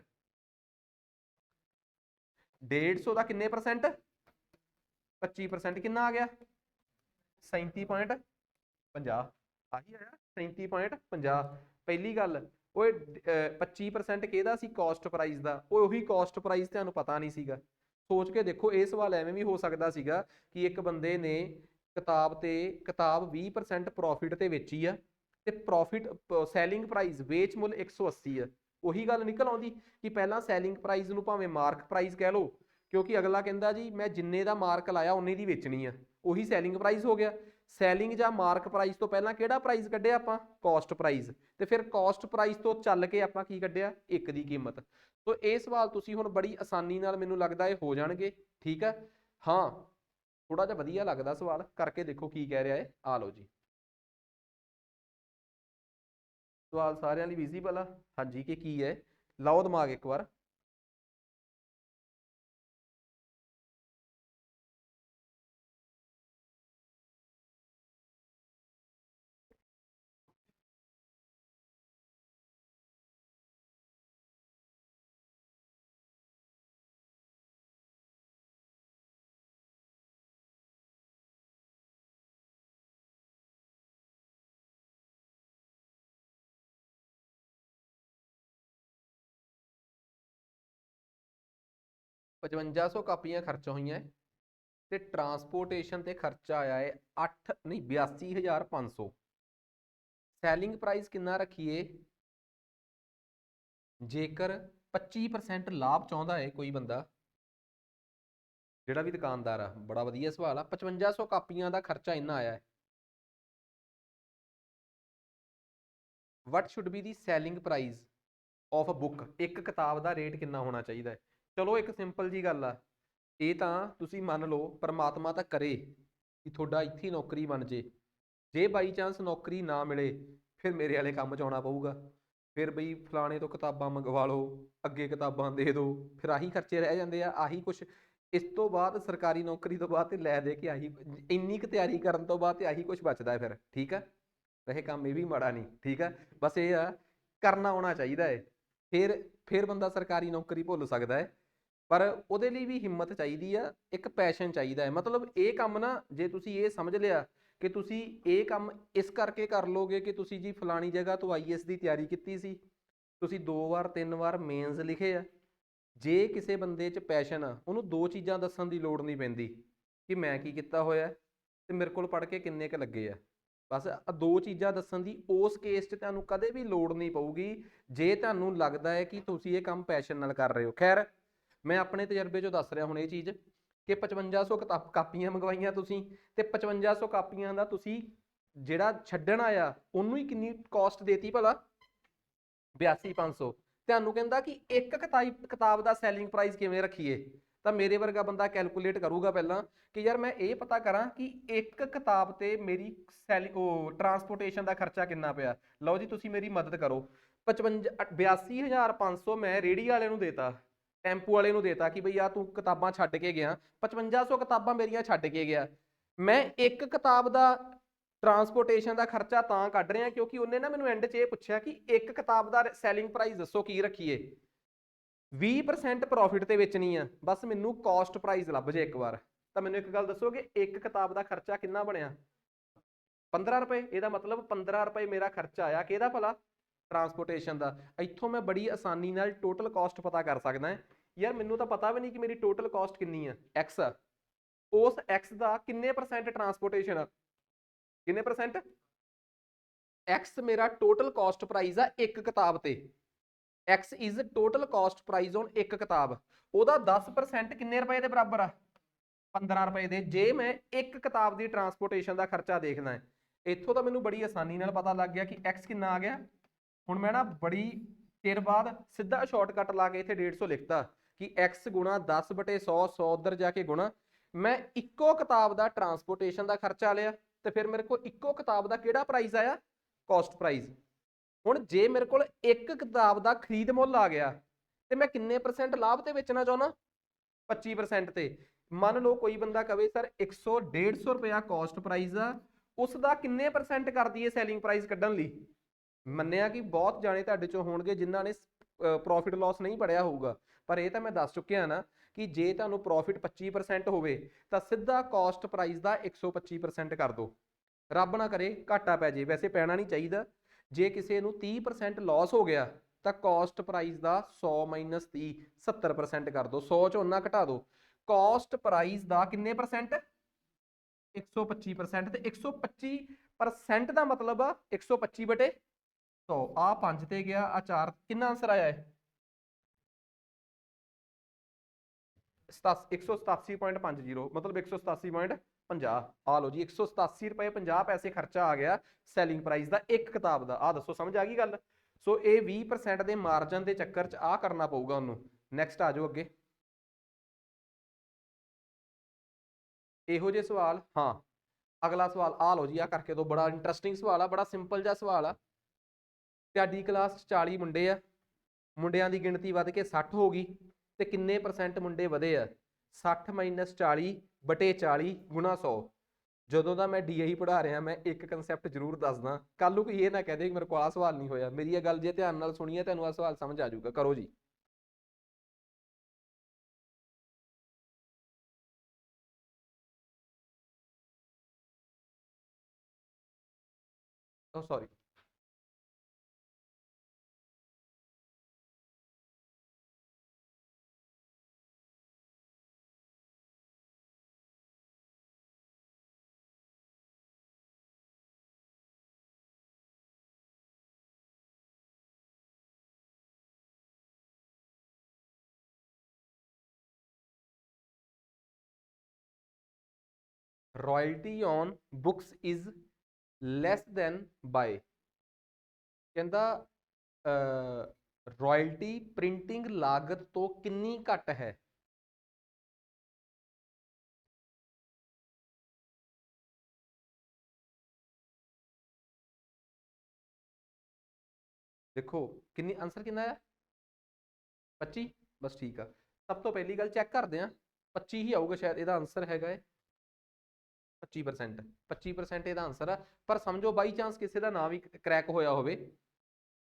150 ਦਾ ਕਿੰਨੇ ਪਰਸੈਂਟ? 25% ਕਿੰਨਾ ਆ ਗਿਆ? 37.50। ਆਹੀ ਆਇਆ 37.50। ਪਹਿਲੀ ਗੱਲ ਓਏ 25% ਕਿਹਦਾ ਸੀ? ਕਾਸਟ ਪ੍ਰਾਈਸ ਦਾ। ਉਹ ਉਹੀ ਕਾਸਟ ਪ੍ਰਾਈਸ ਤੁਹਾਨੂੰ ਪਤਾ ਨਹੀਂ ਸੀਗਾ। ਸੋਚ ਕੇ ਦੇਖੋ, ਇਹ ਸਵਾਲ ਐਵੇਂ ਵੀ ਹੋ ਸਕਦਾ ਸੀਗਾ ਕਿ ਇੱਕ ਬੰਦੇ ਨੇ ਕਿਤਾਬ 20% ਪ੍ਰੋਫਿਟ ਤੇ ਵੇਚੀ ਆ, ਤੇ ਪ੍ਰੋਫਿਟ ਸੈਲਿੰਗ ਪ੍ਰਾਈਸ, ਵੇਚ ਮੁੱਲ 180 ਆ। ਉਹੀ ਗੱਲ ਨਿਕਲ ਆਉਂਦੀ ਕਿ ਪਹਿਲਾਂ ਸੈਲਿੰਗ ਪ੍ਰਾਈਸ ਨੂੰ ਭਾਵੇਂ ਮਾਰਕ ਪ੍ਰਾਈਸ ਕਹਿ ਲਓ, ਕਿਉਂਕਿ ਅਗਲਾ ਕਹਿੰਦਾ ਜੀ ਮੈਂ ਜਿੰਨੇ ਦਾ ਮਾਰਕ ਲਾਇਆ ਉਨੇ ਦੀ ਵੇਚਣੀ ਆ, ਉਹੀ ਸੈਲਿੰਗ ਪ੍ਰਾਈਸ ਹੋ ਗਿਆ। ਸੈਲਿੰਗ ਜਾਂ ਮਾਰਕ ਪ੍ਰਾਈਸ ਤੋਂ ਪਹਿਲਾਂ ਕਿਹੜਾ ਪ੍ਰਾਈਸ ਕੱਢਿਆ ਆਪਾਂ? Cost price. ਤੇ ਫਿਰ ਕਾਸਟ ਪ੍ਰਾਈਸ ਤੋਂ ਚੱਲ ਕੇ ਆਪਾਂ ਕੀ ਕੱਢਿਆ? ਇੱਕ ਦੀ ਕੀਮਤ। ਸੋ ਇਹ ਸਵਾਲ ਤੁਸੀਂ ਹੁਣ ਬੜੀ ਆਸਾਨੀ ਨਾਲ ਮੈਨੂੰ ਲੱਗਦਾ ਇਹ ਹੋ ਜਾਣਗੇ। ਠੀਕ ਹੈ, ਹਾਂ ਥੋੜਾ ਜਿਹਾ ਵਧੀਆ ਲੱਗਦਾ ਸਵਾਲ, ਕਰਕੇ ਦੇਖੋ ਕੀ ਕਹਿ ਰਿਹਾ ਹੈ। ਆ ਲਓ ਜੀ, ਸਵਾਲ ਸਾਰਿਆਂ ਲਈ ਵਿਜ਼ੀਬਲ ਆ? ਹਾਂਜੀ ਕਿ ਕੀ ਹੈ? ਲਾਓ ਦਿਮਾਗ ਇੱਕ ਵਾਰ। $5500 ਕਾਪੀਆਂ ਖਰਚ ਹੋਈਆਂ ਤੇ ਟਰਾਂਸਪੋਰਟੇਸ਼ਨ ਤੇ ਖਰਚਾ ਆਇਆ ਹੈ 8 ਨਹੀਂ 82,500। ਸੈਲਿੰਗ ਪ੍ਰਾਈਸ ਕਿੰਨਾ ਰੱਖੀਏ? ਜੇਕਰ 25% ਲਾਭ ਚਾਹੁੰਦਾ ਹੈ ਕੋਈ ਬੰਦਾ, ਜਿਹੜਾ ਵੀ ਦੁਕਾਨਦਾਰ ਆ, ਬੜਾ ਵਧੀਆ ਸਵਾਲ ਆ। 5500 ਕਾਪੀਆਂ ਦਾ ਖਰਚਾ ਇੰਨਾ ਆਇਆ ਹੈ। What should be the selling price of a book? ਇੱਕ ਕਿਤਾਬ ਦਾ ਰੇਟ ਕਿੰਨਾ ਹੋਣਾ ਚਾਹੀਦਾ ਹੈ? ਚਲੋ ਇੱਕ ਸਿੰਪਲ ਜੀ ਗੱਲ ਆ, ਇਹ ਤਾਂ ਤੁਸੀਂ ਮੰਨ ਲਓ ਪਰਮਾਤਮਾ ਤਾਂ ਕਰੇ ਕਿ ਤੁਹਾਡਾ ਇੱਥੇ ਨੌਕਰੀ ਬਣ ਜੇ ਬਾਈ ਚਾਂਸ ਨੌਕਰੀ ਨਾ ਮਿਲੇ, ਫਿਰ ਮੇਰੇ ਵਾਲੇ ਕੰਮ 'ਚ ਆਉਣਾ ਪਊਗਾ। ਫਿਰ ਬਈ ਫਲਾਣੇ ਤੋਂ ਕਿਤਾਬਾਂ ਮੰਗਵਾ ਲਓ, ਅੱਗੇ ਕਿਤਾਬਾਂ ਦੇ ਦਿਓ, ਫਿਰ ਆਹੀ ਖਰਚੇ ਰਹਿ ਜਾਂਦੇ ਆ, ਆਹੀ ਕੁਛ। ਇਸ ਤੋਂ ਬਾਅਦ ਸਰਕਾਰੀ ਨੌਕਰੀ ਤੋਂ ਬਾਅਦ ਤੇ ਲੈ ਦੇ ਕੇ ਆਹੀ ਇੰਨੀ ਕੁ ਤਿਆਰੀ ਕਰਨ ਤੋਂ ਬਾਅਦ ਤੇ ਆਹੀ ਕੁਛ ਬਚਦਾ ਫਿਰ। ਠੀਕ ਆ, ਵੈਸੇ ਕੰਮ ਇਹ ਵੀ ਮਾੜਾ ਨਹੀਂ, ਠੀਕ ਆ, ਬਸ ਇਹ ਆ ਕਰਨਾ ਆਉਣਾ ਚਾਹੀਦਾ ਹੈ। ਫਿਰ ਬੰਦਾ ਸਰਕਾਰੀ ਨੌਕਰੀ ਭੁੱਲ ਸਕਦਾ ਹੈ, ਪਰ ਉਹਦੇ ਲਈ ਵੀ ਹਿੰਮਤ ਚਾਹੀਦੀ ਆ, ਇੱਕ ਪੈਸ਼ਨ ਚਾਹੀਦਾ ਹੈ। ਮਤਲਬ ਇਹ ਕੰਮ ਨਾ, ਜੇ ਤੁਸੀਂ ਇਹ ਸਮਝ ਲਿਆ ਕਿ ਤੁਸੀਂ ਇਹ ਕੰਮ ਇਸ ਕਰਕੇ ਕਰ ਲੋਗੇ ਕਿ ਤੁਸੀਂ ਜੀ ਫਲਾਣੀ ਜਗ੍ਹਾ ਤੋਂ IAS ਦੀ ਤਿਆਰੀ ਕੀਤੀ ਸੀ, ਤੁਸੀਂ 2 ਵਾਰ 3 ਵਾਰ ਮੇਨਸ ਲਿਖੇ ਆ। ਜੇ ਕਿਸੇ ਬੰਦੇ 'ਚ ਪੈਸ਼ਨ ਆ, ਉਹਨੂੰ 2 ਚੀਜ਼ਾਂ ਦੱਸਣ ਦੀ ਲੋੜ ਨਹੀਂ ਪੈਂਦੀ ਕਿ ਮੈਂ ਕੀ ਕੀਤਾ ਹੋਇਆ ਤੇ ਮੇਰੇ ਕੋਲ ਪੜ੍ਹ ਕੇ ਕਿੰਨੇ ਕੁ ਲੱਗੇ ਆ। ਬਸ 2 ਚੀਜ਼ਾਂ ਦੱਸਣ ਦੀ ਉਸ ਕੇਸ 'ਚ ਤੁਹਾਨੂੰ ਕਦੇ ਵੀ ਲੋੜ ਨਹੀਂ ਪਊਗੀ, ਜੇ ਤੁਹਾਨੂੰ ਲੱਗਦਾ ਹੈ ਕਿ ਤੁਸੀਂ ਇਹ ਕੰਮ ਪੈਸ਼ਨ ਨਾਲ ਕਰ ਰਹੇ ਹੋ। ਖੈਰ, ਮੈਂ ਆਪਣੇ ਤਜਰਬੇ 'ਚੋਂ ਦੱਸ ਰਿਹਾ ਹੁਣ ਇਹ ਚੀਜ਼ ਕਿ 5500 ਕਾਪੀਆਂ ਮੰਗਵਾਈਆਂ ਤੁਸੀਂ, ਤੇ 5500 ਕਾਪੀਆਂ ਦਾ ਤੁਸੀਂ ਜਿਹੜਾ ਛੱਡਣ ਆਇਆ ਉਹਨੂੰ ਹੀ ਕਿੰਨੀ ਕਾਸਟ ਦੇਤੀ ਭਲਾ? 82,500। ਤੁਹਾਨੂੰ ਕਹਿੰਦਾ ਕਿ ਇੱਕ ਕਿਤਾਬ ਦਾ ਸੈਲਿੰਗ ਪ੍ਰਾਈਸ ਕਿਵੇਂ ਰੱਖੀਏ, ਤਾਂ ਮੇਰੇ ਵਰਗਾ ਬੰਦਾ ਕੈਲਕੂਲੇਟ ਕਰੂਗਾ ਪਹਿਲਾਂ ਕਿ ਯਾਰ ਮੈਂ ਇਹ ਪਤਾ ਕਰਾਂ ਕਿ ਇੱਕ ਕਿਤਾਬ ਤੇ ਮੇਰੀ ਟਰਾਂਸਪੋਰਟੇਸ਼ਨ ਦਾ ਖਰਚਾ ਕਿੰਨਾ ਪਿਆ। ਲਓ ਜੀ, ਤੁਸੀਂ ਮੇਰੀ ਮਦਦ ਕਰੋ। 82,500 ਮੈਂ ਰੇਹੜੀ ਵਾਲੇ ਨੂੰ ਦੇਤਾ, ਟੈਂਪੂ ਵਾਲੇ ਨੂੰ ਦੇਤਾ ਕਿ ਬਈ ਆ ਤੂੰ ਕਿਤਾਬਾਂ ਛੱਡ ਕੇ ਗਿਆ, 5500 ਕਿਤਾਬਾਂ ਮੇਰੀਆਂ ਛੱਡ ਕੇ ਗਿਆ। ਮੈਂ ਇੱਕ ਕਿਤਾਬ ਦਾ ਟਰਾਂਸਪੋਰਟੇਸ਼ਨ ਦਾ ਖਰਚਾ ਤਾਂ ਕੱਢ ਰਿਹਾ ਕਿਉਂਕਿ ਉਹਨੇ ਨਾ ਮੈਨੂੰ ਐਂਡ 'ਚ ਇਹ ਪੁੱਛਿਆ ਕਿ ਇੱਕ ਕਿਤਾਬ ਦਾ ਸੈਲਿੰਗ ਪ੍ਰਾਈਸ ਦੱਸੋ ਕੀ ਰੱਖੀਏ। 20% ਪ੍ਰੋਫਿਟ ਤੇ ਵੇਚਣੀ ਆ, ਬਸ ਮੈਨੂੰ ਕਾਸਟ ਪ੍ਰਾਈਸ ਲੱਭ ਜੇ ਇੱਕ ਵਾਰ। ਤਾਂ ਮੈਨੂੰ ਇੱਕ ਗੱਲ ਦੱਸੋ ਕਿ ਇੱਕ ਕਿਤਾਬ ਦਾ ਖਰਚਾ ਕਿੰਨਾ ਬਣਿਆ? 15 ਰੁਪਏ। ਇਹਦਾ ਮਤਲਬ 15 ਰੁਪਏ ਮੇਰਾ ਖਰਚਾ ਆਇਆ, ਕਿਹਦਾ ਭਲਾ? ਟਰਾਂਸਪੋਰਟੇਸ਼ਨ ਦਾ। ਇੱਥੋਂ ਮੈਂ ਬੜੀ ਆਸਾਨੀ ਨਾਲ ਟੋਟਲ ਕਾਸਟ ਪਤਾ ਕਰ ਸਕਦਾ ਹੈ। ਯਾਰ ਮੈਨੂੰ ਤਾਂ ਪਤਾ ਵੀ ਨਹੀਂ ਕਿ ਮੇਰੀ ਟੋਟਲ ਕਾਸਟ ਕਿੰਨੀ ਆ, X ਆ। ਉਸ X ਦਾ ਕਿੰਨੇ % ਟਰਾਂਸਪੋਰਟੇਸ਼ਨ ਆ? ਕਿੰਨੇ %? X ਮੇਰਾ ਟੋਟਲ ਕਾਸਟ ਪ੍ਰਾਈਸ ਆ ਇੱਕ ਕਿਤਾਬ ਤੇ। X is total cost price on ਇੱਕ ਕਿਤਾਬ। ਉਹਦਾ 10% ਕਿੰਨੇ ਰੁਪਏ ਦੇ ਬਰਾਬਰ ਆ? 15 ਰੁਪਏ ਦੇ। ਜੇ ਮੈਂ ਇੱਕ ਕਿਤਾਬ ਦੀ ਟਰਾਂਸਪੋਰਟੇਸ਼ਨ ਦਾ ਖਰਚਾ ਦੇਖਣਾ ਹੈ, ਇੱਥੋਂ ਤਾਂ ਮੈਨੂੰ ਬੜੀ ਆਸਾਨੀ ਨਾਲ ਪਤਾ ਲੱਗ ਗਿਆ ਕਿ X ਕਿੰਨਾ ਆ ਗਿਆ। ਹੁਣ ਮੈਂ ਨਾ ਬੜੀ ਚਿਰ ਬਾਅਦ ਸਿੱਧਾ ਸ਼ਾਰਟਕਟ ਲਾ ਕੇ ਇੱਥੇ 150 ਲਿਖਤਾ ਕਿ X ਗੁਣਾ 10/100, 100 ਉੱਧਰ ਜਾ ਕੇ ਗੁਣਾ। ਮੈਂ ਇੱਕੋ ਕਿਤਾਬ ਦਾ ਟਰਾਂਸਪੋਰਟੇਸ਼ਨ ਦਾ ਖਰਚਾ ਲਿਆ ਤੇ ਫਿਰ ਮੇਰੇ ਕੋਲ ਇੱਕੋ ਕਿਤਾਬ ਦਾ ਕਿਹੜਾ ਪ੍ਰਾਈਸ ਆਇਆ? Cost price. ਹੁਣ ਜੇ ਮੇਰੇ ਕੋਲ ਇੱਕ ਕਿਤਾਬ ਦਾ ਖਰੀਦ ਮੁੱਲ ਆ ਗਿਆ ਤੇ ਮੈਂ ਕਿੰਨੇ % ਲਾਭ ਤੇ ਵੇਚਣਾ ਚਾਹੁੰਦਾ? 25% ਤੇ। ਮੰਨ ਲਓ ਕੋਈ ਬੰਦਾ ਕਵੇ ਸਰ 150 ਰੁਪਇਆ ਕਾਸਟ ਪ੍ਰਾਈਸ ਆ, ਉਸ ਦਾ ਕਿੰਨੇ % ਕਰ ਦਈਏ ਸੈਲਿੰਗ ਪ੍ਰਾਈਸ ਕੱਢਣ ਲਈ? ਮੰਨਿਆ ਕਿ ਬਹੁਤ ਜਾਣੇ ਤੁਹਾਡੇ ਚੋਂ ਹੋਣਗੇ ਜਿਨ੍ਹਾਂ ਨੇ ਪ੍ਰੋਫਿਟ ਲਾਸ ਨਹੀਂ ਪੜਿਆ ਹੋਊਗਾ, ਪਰ ਇਹ ਤਾਂ ਮੈਂ ਦੱਸ ਚੁੱਕਿਆ ਨਾ ਕਿ ਜੇ ਤੁਹਾਨੂੰ ਪ੍ਰੋਫਿਟ 25% ਹੋਵੇ ਤਾਂ ਸਿੱਧਾ ਕਾਸਟ ਪ੍ਰਾਈਸ ਦਾ 125% ਕਰ ਦਿਓ। ਰੱਬ ਨਾ ਕਰੇ ਘਾਟਾ ਪੈ ਜੇ, ਵੈਸੇ ਪੈਣਾ ਨਹੀਂ ਚਾਹੀਦਾ। ਜੇ ਕਿਸੇ ਨੂੰ 30% ਲਾਸ ਹੋ ਗਿਆ ਤਾਂ ਕਾਸਟ ਪ੍ਰਾਈਸ ਦਾ 100 - 30 70% ਕਰ ਦਿਓ, 100 ਚੋਂ ਉਹਨਾਂ ਘਟਾ ਦਿਓ। ਕਾਸਟ ਪ੍ਰਾਈਸ ਦਾ ਕਿੰਨੇ %? 125%। ਤੇ 125% ਦਾ ਮਤਲਬ ਆ 125/100। ਆ 5 ਤੇ ਗਿਆ, ਆ 4, ਕਿੰਨਾ ਆਂਸਰ ਆਇਆ ਹੈ? 187.50, ਮਤਲਬ 187.50। ਆ ਲਓ ਜੀ, 187 ਰੁਪਏ 50 ਪੈਸੇ ਖਰਚਾ ਆ ਗਿਆ ਸੈਲਿੰਗ ਪ੍ਰਾਈਸ ਦਾ ਇੱਕ ਕਿਤਾਬ ਦਾ। ਆ ਦੱਸੋ ਸਮਝ ਆ ਗਈ ਗੱਲ? ਸੋ ਇਹ 20% ਦੇ ਮਾਰਜਨ ਦੇ ਚੱਕਰ 'ਚ ਆ ਕਰਨਾ ਪਊਗਾ ਉਹਨੂੰ। ਨੈਕਸਟ ਆ ਜਾਓ ਅੱਗੇ। ਇਹੋ ਜਿਹੇ ਸਵਾਲ, ਹਾਂ ਅਗਲਾ ਸਵਾਲ ਆ ਲਓ ਜੀ, ਆ ਕਰਕੇ ਦੋ। ਬੜਾ ਇੰਟਰਸਟਿੰਗ ਸਵਾਲ ਆ, ਬੜਾ ਸਿੰਪਲ ਜਿਹਾ ਸਵਾਲ ਆ। ਤੁਹਾਡੀ ਕਲਾਸ 'ਚ 40 ਮੁੰਡੇ ਆ, ਮੁੰਡਿਆਂ ਦੀ ਗਿਣਤੀ ਵੱਧ ਕੇ 60 ਹੋ ਗਈ ਤੇ ਕਿੰਨੇ % ਮੁੰਡੇ ਵਧੇ ਆ? 60 - 40/40 ਗੁਣਾ 100। ਜਦੋਂ ਦਾ ਮੈਂ DI ਪੜ੍ਹਾ ਰਿਹਾ, ਮੈਂ ਇੱਕ ਕਨਸੈਪਟ ਜ਼ਰੂਰ ਦੱਸਦਾ, ਕੱਲ ਨੂੰ ਕੋਈ ਇਹ ਨਾ ਕਹਦੇ ਕਿ ਮੇਰੇ ਕੋਲ ਆਹ ਸਵਾਲ ਨਹੀਂ ਹੋਇਆ। ਮੇਰੀ ਇਹ ਗੱਲ ਜੇ ਧਿਆਨ ਨਾਲ ਸੁਣੀਏ ਤੁਹਾਨੂੰ ਆਹ ਸਵਾਲ ਸਮਝ ਆ ਜਾਊਗਾ। ਕਰੋ ਜੀ। Sorry. Royalty on books is less than by. ਕਹਿੰਦਾ ਰॉयल्टी ਪ੍ਰਿੰਟਿੰਗ ਲਾਗਤ ਤੋਂ ਕਿੰਨੀ ਘੱਟ ਹੈ। देखो किन्नी आंसर कितना है 25। बस ठीक है। सब तो पहली गल चैक करते हैं 25 ही आऊगा शायद ਇਹਦਾ आंसर हैगा 25%। 25% ਇਹਦਾ आंसर है। पर समझो बाई चांस किसी का ना भी क्रैक होया होवे।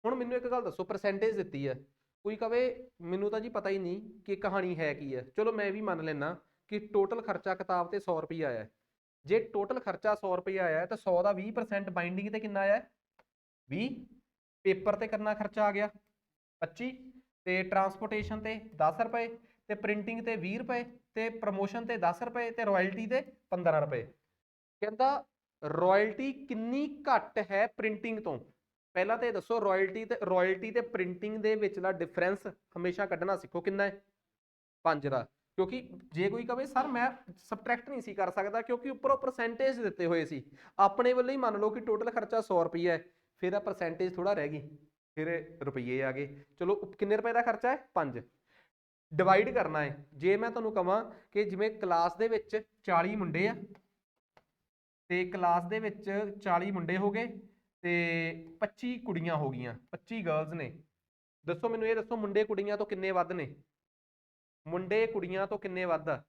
ਹੁਣ ਮੈਨੂੰ ਇੱਕ ਗੱਲ ਦੱਸੋ परसेंटेज ਦਿੱਤੀ ਹੈ ਕੋਈ ਕਵੇ ਮੈਨੂੰ ਤਾਂ ਜੀ ਪਤਾ ਹੀ ਨਹੀਂ ਕਿ ਕਹਾਣੀ ਹੈ ਕੀ ਹੈ। ਚਲੋ ਮੈਂ ਵੀ ਮੰਨ ਲੈਣਾ ਕਿ ਟੋਟਲ ਖਰਚਾ ਕਿਤਾਬ ਤੇ 100 ਰੁਪਏ ਆਇਆ। ਜੇ ਟੋਟਲ ਖਰਚਾ 100 ਰੁਪਏ ਆਇਆ ਤਾਂ 100 ਦਾ 20% ਬਾਈਂਡਿੰਗ ਤੇ ਕਿੰਨਾ ਆਇਆ 20। पेपर ਤੇ ਕਰਨਾ ਖਰਚਾ ਆ ਗਿਆ 25 ਤੇ ਟਰਾਂਸਪੋਰਟੇਸ਼ਨ ਤੇ 10 ਰੁਪਏ ਤੇ ਪ੍ਰਿੰਟਿੰਗ ਤੇ 20 ਰੁਪਏ ਤੇ ਪ੍ਰਮੋਸ਼ਨ ਤੇ 10 ਰੁਪਏ ਤੇ ਰਾਇਲਟੀ ਤੇ 15 ਰੁਪਏ। ਕਹਿੰਦਾ ਰਾਇਲਟੀ ਕਿੰਨੀ ਘੱਟ ਹੈ ਪ੍ਰਿੰਟਿੰਗ ਤੋਂ। ਪਹਿਲਾਂ ਤੇ ਦੱਸੋ ਰਾਇਲਟੀ ਤੇ ਪ੍ਰਿੰਟਿੰਗ ਦੇ ਵਿਚਲਾ ਡਿਫਰੈਂਸ ਹਮੇਸ਼ਾ ਕੱਢਣਾ ਸਿੱਖੋ ਕਿੰਨਾ ਹੈ 5 ਦਾ। ਕਿਉਂਕਿ ਜੇ ਕੋਈ ਕਵੇ ਸਰ ਮੈਂ ਸਬਟਰੈਕਟ ਨਹੀਂ ਸੀ ਕਰ ਸਕਦਾ ਕਿਉਂਕਿ ਉੱਪਰੋਂ ਪਰਸੈਂਟੇਜ ਦਿੱਤੇ ਹੋਏ ਸੀ। ਆਪਣੇ ਵੱਲੋਂ ਹੀ ਮੰਨ ਲਓ ਕਿ ਟੋਟਲ ਖਰਚਾ 100 ਰੁਪਏ ਹੈ फिर परसेंटेज थोड़ा रह गई फिर रुपये आ गए। चलो किन्ने रुपए का खर्चा है 5 डिवाइड करना है। जे मैं तुहानूं कहां कि जिवें क्लास दे विच 40 मुंडे आ ते क्लास दे विच 40 मुंडे हो गए ते 25 कुड़ियां हो गईयां 25 गर्ल्स ने। दसो मैनूं ये दसो मुंडे कुड़ियां तो किन्ने वध ने। मुंडे कुड़ियां तो किन्ने वध आ।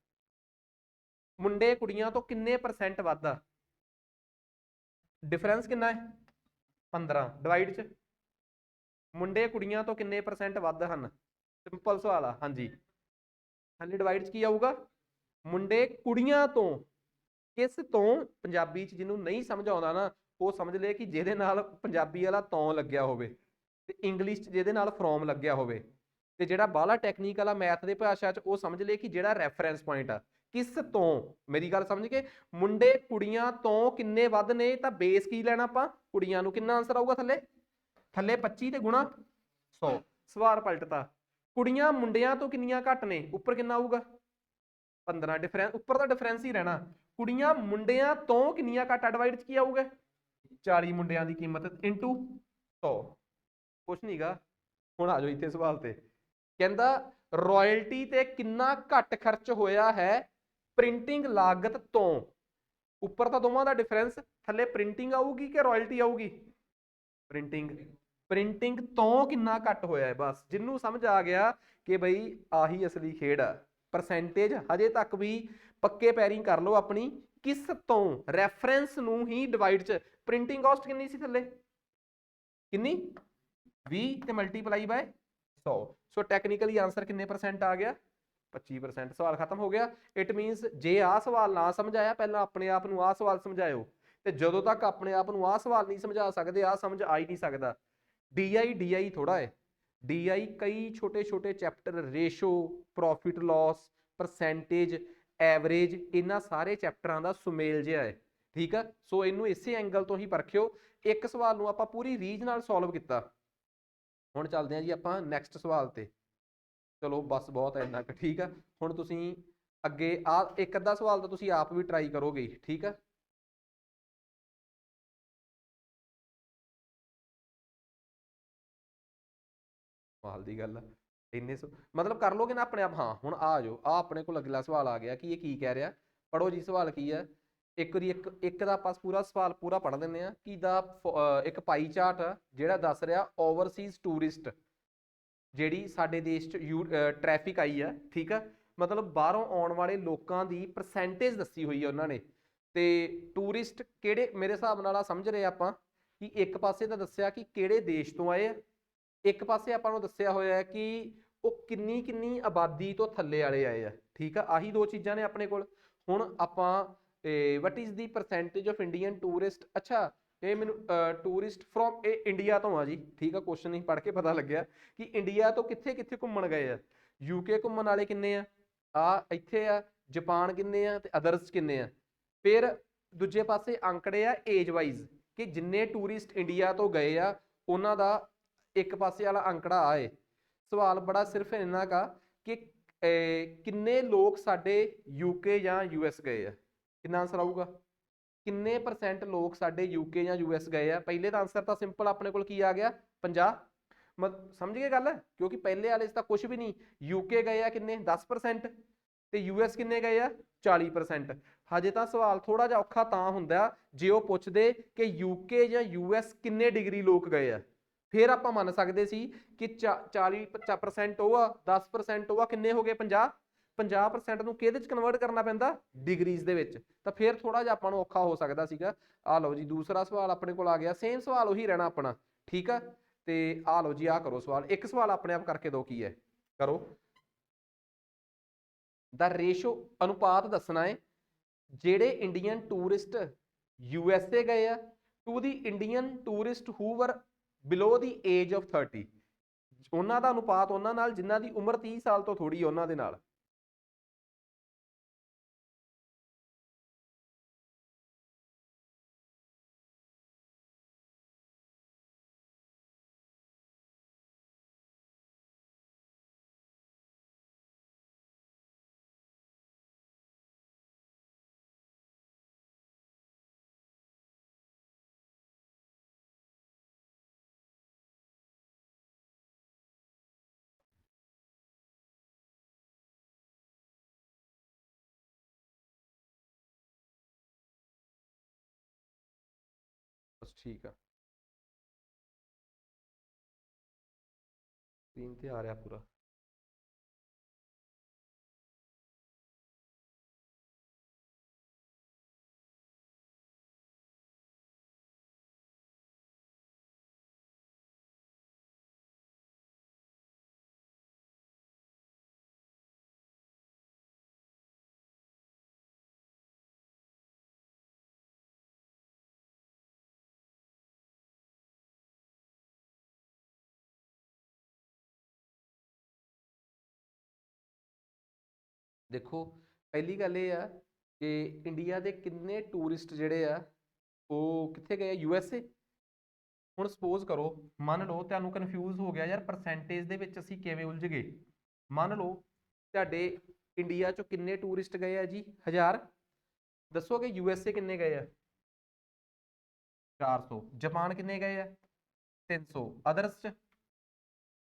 मुंडे कुड़ियां तो किन्ने परसेंट वध आ। डिफरेंस किन्ना है 15 डिवाइड च मुंडे कुड़ियां तो किन्ने परसेंट वध हन। सिंपल सवाल आ। हाँ जी हाले डिवाइड च की आऊगा मुंडे कुड़ियां तो किस तो पंजाबी च जिन्हों नहीं समझ आउंदा ना वो समझ ले कि जिहदे नाल पंजाबी वाला तो लग्या होवे ते इंग्लिश च जिहदे नाल फ्रॉम लग्या होवे ते जिहड़ा बाहला टैक्नीकल आ मैथ दे भाषा च वो समझ ले कि जिहड़ा रैफरेंस पॉइंट आ किस तो। मेरी गल समझ के मुंडे कुड़ियां तो किन्ने वध ने तां बेस की लैना आपां कुड़ियां नूं किन्ना आंसर आऊगा थल्ले थल्ले 25 ते गुणा 100। सवाल पलटता कुड़ियां मुंडियां तो किन्नियां घट ने उपर किन्ना आऊगा 15। डिफरेंस उपर दा डिफरेंस ही रहना। कुड़ियां मुंडियां तो किन्नियां घट आ डिवाइड च की आऊगा 40 मुंडियां दी कीमत इनटू 100 कुछ नहीं गा। हुण आ जाओ इत्थे सवाल ते कहंदा रॉयल्टी ते किन्ना घट खर्च होया है प्रिंटिंग लागत तो। उपर तो दोवां दा डिफरेंस थल्ले प्रिंटिंग आऊगी कि रॉयल्टी आऊगी प्रिंटिंग। प्रिंटिंग तो किन्ना घट होया है बस जिन्नू समझ आ गया कि बई आही असली खेड आ। परसेंटेज हजे तक भी पक्के पैरिंग कर लो अपनी किस तो रैफरेंस नू ही डिवाइड च प्रिंटिंग कॉस्ट किन्नी सी थल्ले किन्नी 20 ते multiply by 100। So technically answer किन्ने परसेंट आ गया 25%। सवाल खत्म हो गया। इट मीनस जे आ सवाल ना समझ आया पहला अपने आप नूं आ सवाल समझाओ ते जदों तक अपने आप नूं आ सवाल नहीं समझा सकते आ समझ आ ही नहीं सकता। डी आई थोड़ा है डी कई छोटे छोटे chapter ratio profit loss percentage average इन्हां सारे चैप्टरां दा सुमेल जिहा है ठीक है। सो इनू इसे एंगल तो ही परखियो। एक सवाल नूं आपां पूरी रीज नाल सॉल्व किया। हुण चलदे हां जी आपां नैक्सट सवाल ते। चलो बस बहुत है इन्ना ठीक है। हुण तुसीं अगे आ एक अद्धा सवाल तो तुसीं आप भी ट्राई करोगे ठीक है। कमाल दी गल इन्ने मतलब कर लोगे ना अपने आप। हाँ हुण आ जाओ आ अपने को अगला सवाल आ गया कि ये की कह रहा। पढ़ो जी सवाल की है। एक वारी एक दा आपां पूरा सवाल पूरा पढ़ लैंदे आ कि दा एक पाई चार्ट आ जिहड़ा दस रहा ओवरसीज़ टूरिस्ट ਜਿਹੜੀ ਸਾਡੇ ਦੇਸ਼ 'ਚ ਟ੍ਰੈਫਿਕ ਆਈ ਆ ਠੀਕ ਆ ਮਤਲਬ ਬਾਹਰੋਂ ਆਉਣ ਵਾਲੇ ਲੋਕਾਂ ਦੀ ਪਰਸੈਂਟੇਜ ਦੱਸੀ ਹੋਈ ਆ ਉਹਨਾਂ ਨੇ ਤੇ ਟੂਰਿਸਟ ਕਿਹੜੇ ਮੇਰੇ ਹਿਸਾਬ ਨਾਲ ਆ ਸਮਝ ਰਹੇ ਆਪਾਂ ਕਿ ਇੱਕ ਪਾਸੇ ਤਾਂ ਦੱਸਿਆ ਕਿ ਕਿਹੜੇ ਦੇਸ਼ ਤੋਂ ਆਏ ਆ ਇੱਕ ਪਾਸੇ ਆਪਾਂ ਨੂੰ ਦੱਸਿਆ ਹੋਇਆ ਹੈ ਕਿ ਉਹ ਕਿੰਨੀ ਕਿੰਨੀ ਆਬਾਦੀ ਤੋਂ ਥੱਲੇ ਵਾਲੇ ਆਏ ਆ ਠੀਕ ਆ। ਆਹੀ ਦੋ ਚੀਜ਼ਾਂ ਨੇ ਆਪਣੇ ਕੋਲ। ਹੁਣ ਆਪਾਂ what is the percentage of Indian tourist. ਅੱਛਾ ਇਹ ਮੈਨੂੰ ਟੂਰਿਸਟ ਫਰੋਮ ਇਹ ਇੰਡੀਆ ਤੋਂ ਆ ਜੀ ਠੀਕ ਆ। ਕੁਐਸਚਨ ਨਹੀਂ ਪੜ੍ਹ ਕੇ ਪਤਾ ਲੱਗਿਆ ਕਿ ਇੰਡੀਆ ਤੋਂ ਕਿੱਥੇ ਕਿੱਥੇ ਘੁੰਮਣ ਗਏ ਆ। ਯੂਕੇ ਘੁੰਮਣ ਵਾਲੇ ਕਿੰਨੇ ਆ ਇੱਥੇ ਆ ਜਾਪਾਨ ਕਿੰਨੇ ਆ ਤੇ ਅਦਰਸ ਕਿੰਨੇ ਆ। ਫਿਰ ਦੂਜੇ ਪਾਸੇ ਅੰਕੜੇ ਆ ਏਜ ਵਾਈਜ਼ ਕਿ ਜਿੰਨੇ ਟੂਰਿਸਟ ਇੰਡੀਆ ਤੋਂ ਗਏ ਆ ਉਹਨਾਂ ਦਾ ਇੱਕ ਪਾਸੇ ਵਾਲਾ ਅੰਕੜਾ ਆਏ। ਸਵਾਲ ਬੜਾ ਸਿਰਫ ਇੰਨਾ ਕਾ ਕਿ ਕਿੰਨੇ ਲੋਕ ਸਾਡੇ ਯੂਕੇ ਜਾਂ US ਗਏ ਆ ਕਿੰਨਾ ਆਨਸਰ ਆਊਗਾ? ਕਿੰਨੇ % ਲੋਕ ਸਾਡੇ UK ਜਾਂ US ਗਏ ਆ? ਪਹਿਲੇ ਦਾ ਆਨਸਰ ਤਾਂ ਸਿੰਪਲ ਆਪਣੇ ਕੋਲ ਕੀ ਆ ਗਿਆ 50। ਸਮਝ ਗਏ ਗੱਲ? ਕਿਉਂਕਿ ਪਹਿਲੇ ਵਾਲੇ 'ਚ ਤਾਂ ਕੁਝ ਵੀ ਨਹੀਂ। UK ਗਏ ਆ ਕਿੰਨੇ 10% ਤੇ US ਕਿੰਨੇ ਗਏ ਆ 40%। ਹਜੇ ਤਾਂ ਸਵਾਲ ਥੋੜਾ ਜਿਹਾ ਔਖਾ ਤਾਂ ਹੁੰਦਾ ਜੇ ਉਹ ਪੁੱਛਦੇ ਕਿ UK ਜਾਂ US ਕਿੰਨੇ ਡਿਗਰੀ ਲੋਕ ਗਏ ਆ, ਫਿਰ ਆਪਾਂ ਮੰਨ ਸਕਦੇ ਸੀ ਕਿ 40% ਉਹ ਆ, 10% ਉਹ ਆ, ਕਿੰਨੇ ਹੋ ਗਏ 50। 50% ਨੂੰ ਕਿਹਦੇ ਚ ਕਨਵਰਟ ਕਰਨਾ ਪੈਂਦਾ? ਡਿਗਰੀਜ਼ ਦੇ ਵਿੱਚ। ਤਾਂ ਫਿਰ ਥੋੜਾ ਜਿਹਾ ਆਪਾਂ ਨੂੰ ਔਖਾ ਹੋ ਸਕਦਾ ਸੀਗਾ। ਆ ਲਓ ਜੀ ਦੂਸਰਾ ਸਵਾਲ ਆਪਣੇ ਕੋਲ ਆ ਗਿਆ, ਸੇਮ ਸਵਾਲ ਉਹੀ ਰਹਿਣਾ ਆਪਣਾ, ਠੀਕ ਆ। ਤੇ ਆ ਲਓ ਜੀ, ਆ ਕਰੋ ਸਵਾਲ, ਇੱਕ ਸਵਾਲ ਆਪਣੇ ਆਪ ਕਰਕੇ ਦਿਓ ਕੀ ਹੈ, ਕਰੋ। ਦਾ ਰੇਸ਼ੋ, ਅਨੁਪਾਤ ਦੱਸਣਾ ਹੈ ਜਿਹੜੇ ਇੰਡੀਅਨ ਟੂਰਿਸਟ USA ਗਏ ਆ ਟੂ ਦੀ ਇੰਡੀਅਨ ਟੂਰਿਸਟ ਹੂ ਵਰ ਬਿਲੋ ਦੀ ਏਜ ਆਫ 30। ਉਹਨਾਂ ਦਾ ਅਨੁਪਾਤ ਉਹਨਾਂ ਨਾਲ ਜਿਨ੍ਹਾਂ ਦੀ ਉਮਰ 30 ਸਾਲ ਤੋਂ ਥੋੜੀ ਉਹਨਾਂ ਦੇ ਨਾਲ। ਬਸ ਠੀਕ ਆ, ਸਕਰੀਨ ਤੇ ਆ ਰਿਹਾ ਪੂਰਾ। ਦੇਖੋ ਪਹਿਲੀ ਗੱਲ ਇਹ ਆ ਕਿ ਇੰਡੀਆ ਦੇ ਕਿੰਨੇ ਟੂਰਿਸਟ ਜਿਹੜੇ ਆ ਉਹ ਕਿੱਥੇ ਗਏ? USA। ਹੁਣ ਸਪੋਜ਼ ਕਰੋ, ਮੰਨ ਲਓ ਤੁਹਾਨੂੰ ਕਨਫਿਊਜ਼ ਹੋ ਗਿਆ ਯਾਰ ਪਰਸੈਂਟੇਜ ਦੇ ਵਿੱਚ ਅਸੀਂ ਕਿਵੇਂ ਉਲਝ ਗਏ। ਮੰਨ ਲਓ ਤੁਹਾਡੇ ਇੰਡੀਆ ਚੋਂ ਕਿੰਨੇ ਟੂਰਿਸਟ ਗਏ ਆ ਜੀ? 1000। ਦੱਸੋਗੇ USA ਕਿੰਨੇ ਗਏ ਆ? 400। ਜਾਪਾਨ ਕਿੰਨੇ ਗਏ ਆ? 300। ਅਦਰਸ ਚ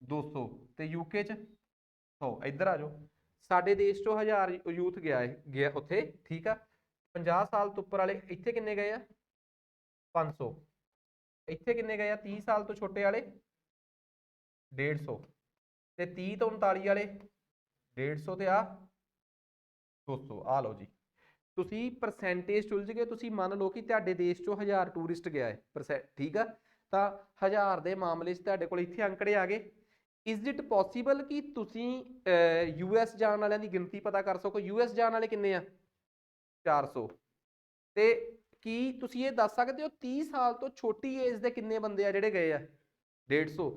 200 ਤੇ UK ਚ 100। ਇੱਧਰ ਆ ਜਾਓ, ਸਾਡੇ ਦੇਸ਼ ਚੋਂ 1000 ਯੂਥ ਗਿਆ ਉੱਥੇ, ਠੀਕ ਆ। 50 ਸਾਲ ਤੋਂ ਉੱਪਰ ਵਾਲੇ ਇੱਥੇ ਕਿੰਨੇ ਗਏ ਆ? 500। ਇੱਥੇ ਕਿੰਨੇ ਗਏ ਆ 30 ਸਾਲ ਤੋਂ ਛੋਟੇ ਵਾਲੇ? 150। ਤੇ 30 ਤੋਂ 39 ਵਾਲੇ 150 ਤੇ ਆ 200। ਆ ਲਓ ਜੀ, ਤੁਸੀਂ ਪਰਸੈਂਟੇਜ ਚੁਲਝ ਗਏ। ਤੁਸੀਂ ਮੰਨ ਲਓ ਕਿ ਤੁਹਾਡੇ ਦੇਸ਼ ਚੋਂ 1000 ਟੂਰਿਸਟ ਗਿਆ ਹੈ, ਠੀਕ ਆ। ਤਾਂ 1000 ਦੇ ਮਾਮਲੇ 'ਚ ਤੁਹਾਡੇ ਕੋਲ ਇੱਥੇ ਅੰਕੜੇ ਆ ਗਏ। ਇਜ਼ ਇਟ ਪੋਸੀਬਲ ਕਿ ਤੁਸੀਂ US ਜਾਣ ਵਾਲਿਆਂ ਦੀ ਗਿਣਤੀ ਪਤਾ ਕਰ ਸਕੋ? US ਜਾਣ ਵਾਲੇ ਕਿੰਨੇ ਆ? 400। ਤੇ ਕੀ ਤੁਸੀਂ ਇਹ ਦੱਸ ਸਕਦੇ ਹੋ 30 ਸਾਲ ਤੋਂ ਛੋਟੀ ਏਜ ਦੇ ਕਿੰਨੇ ਬੰਦੇ ਆ ਜਿਹੜੇ ਗਏ ਆ? 150।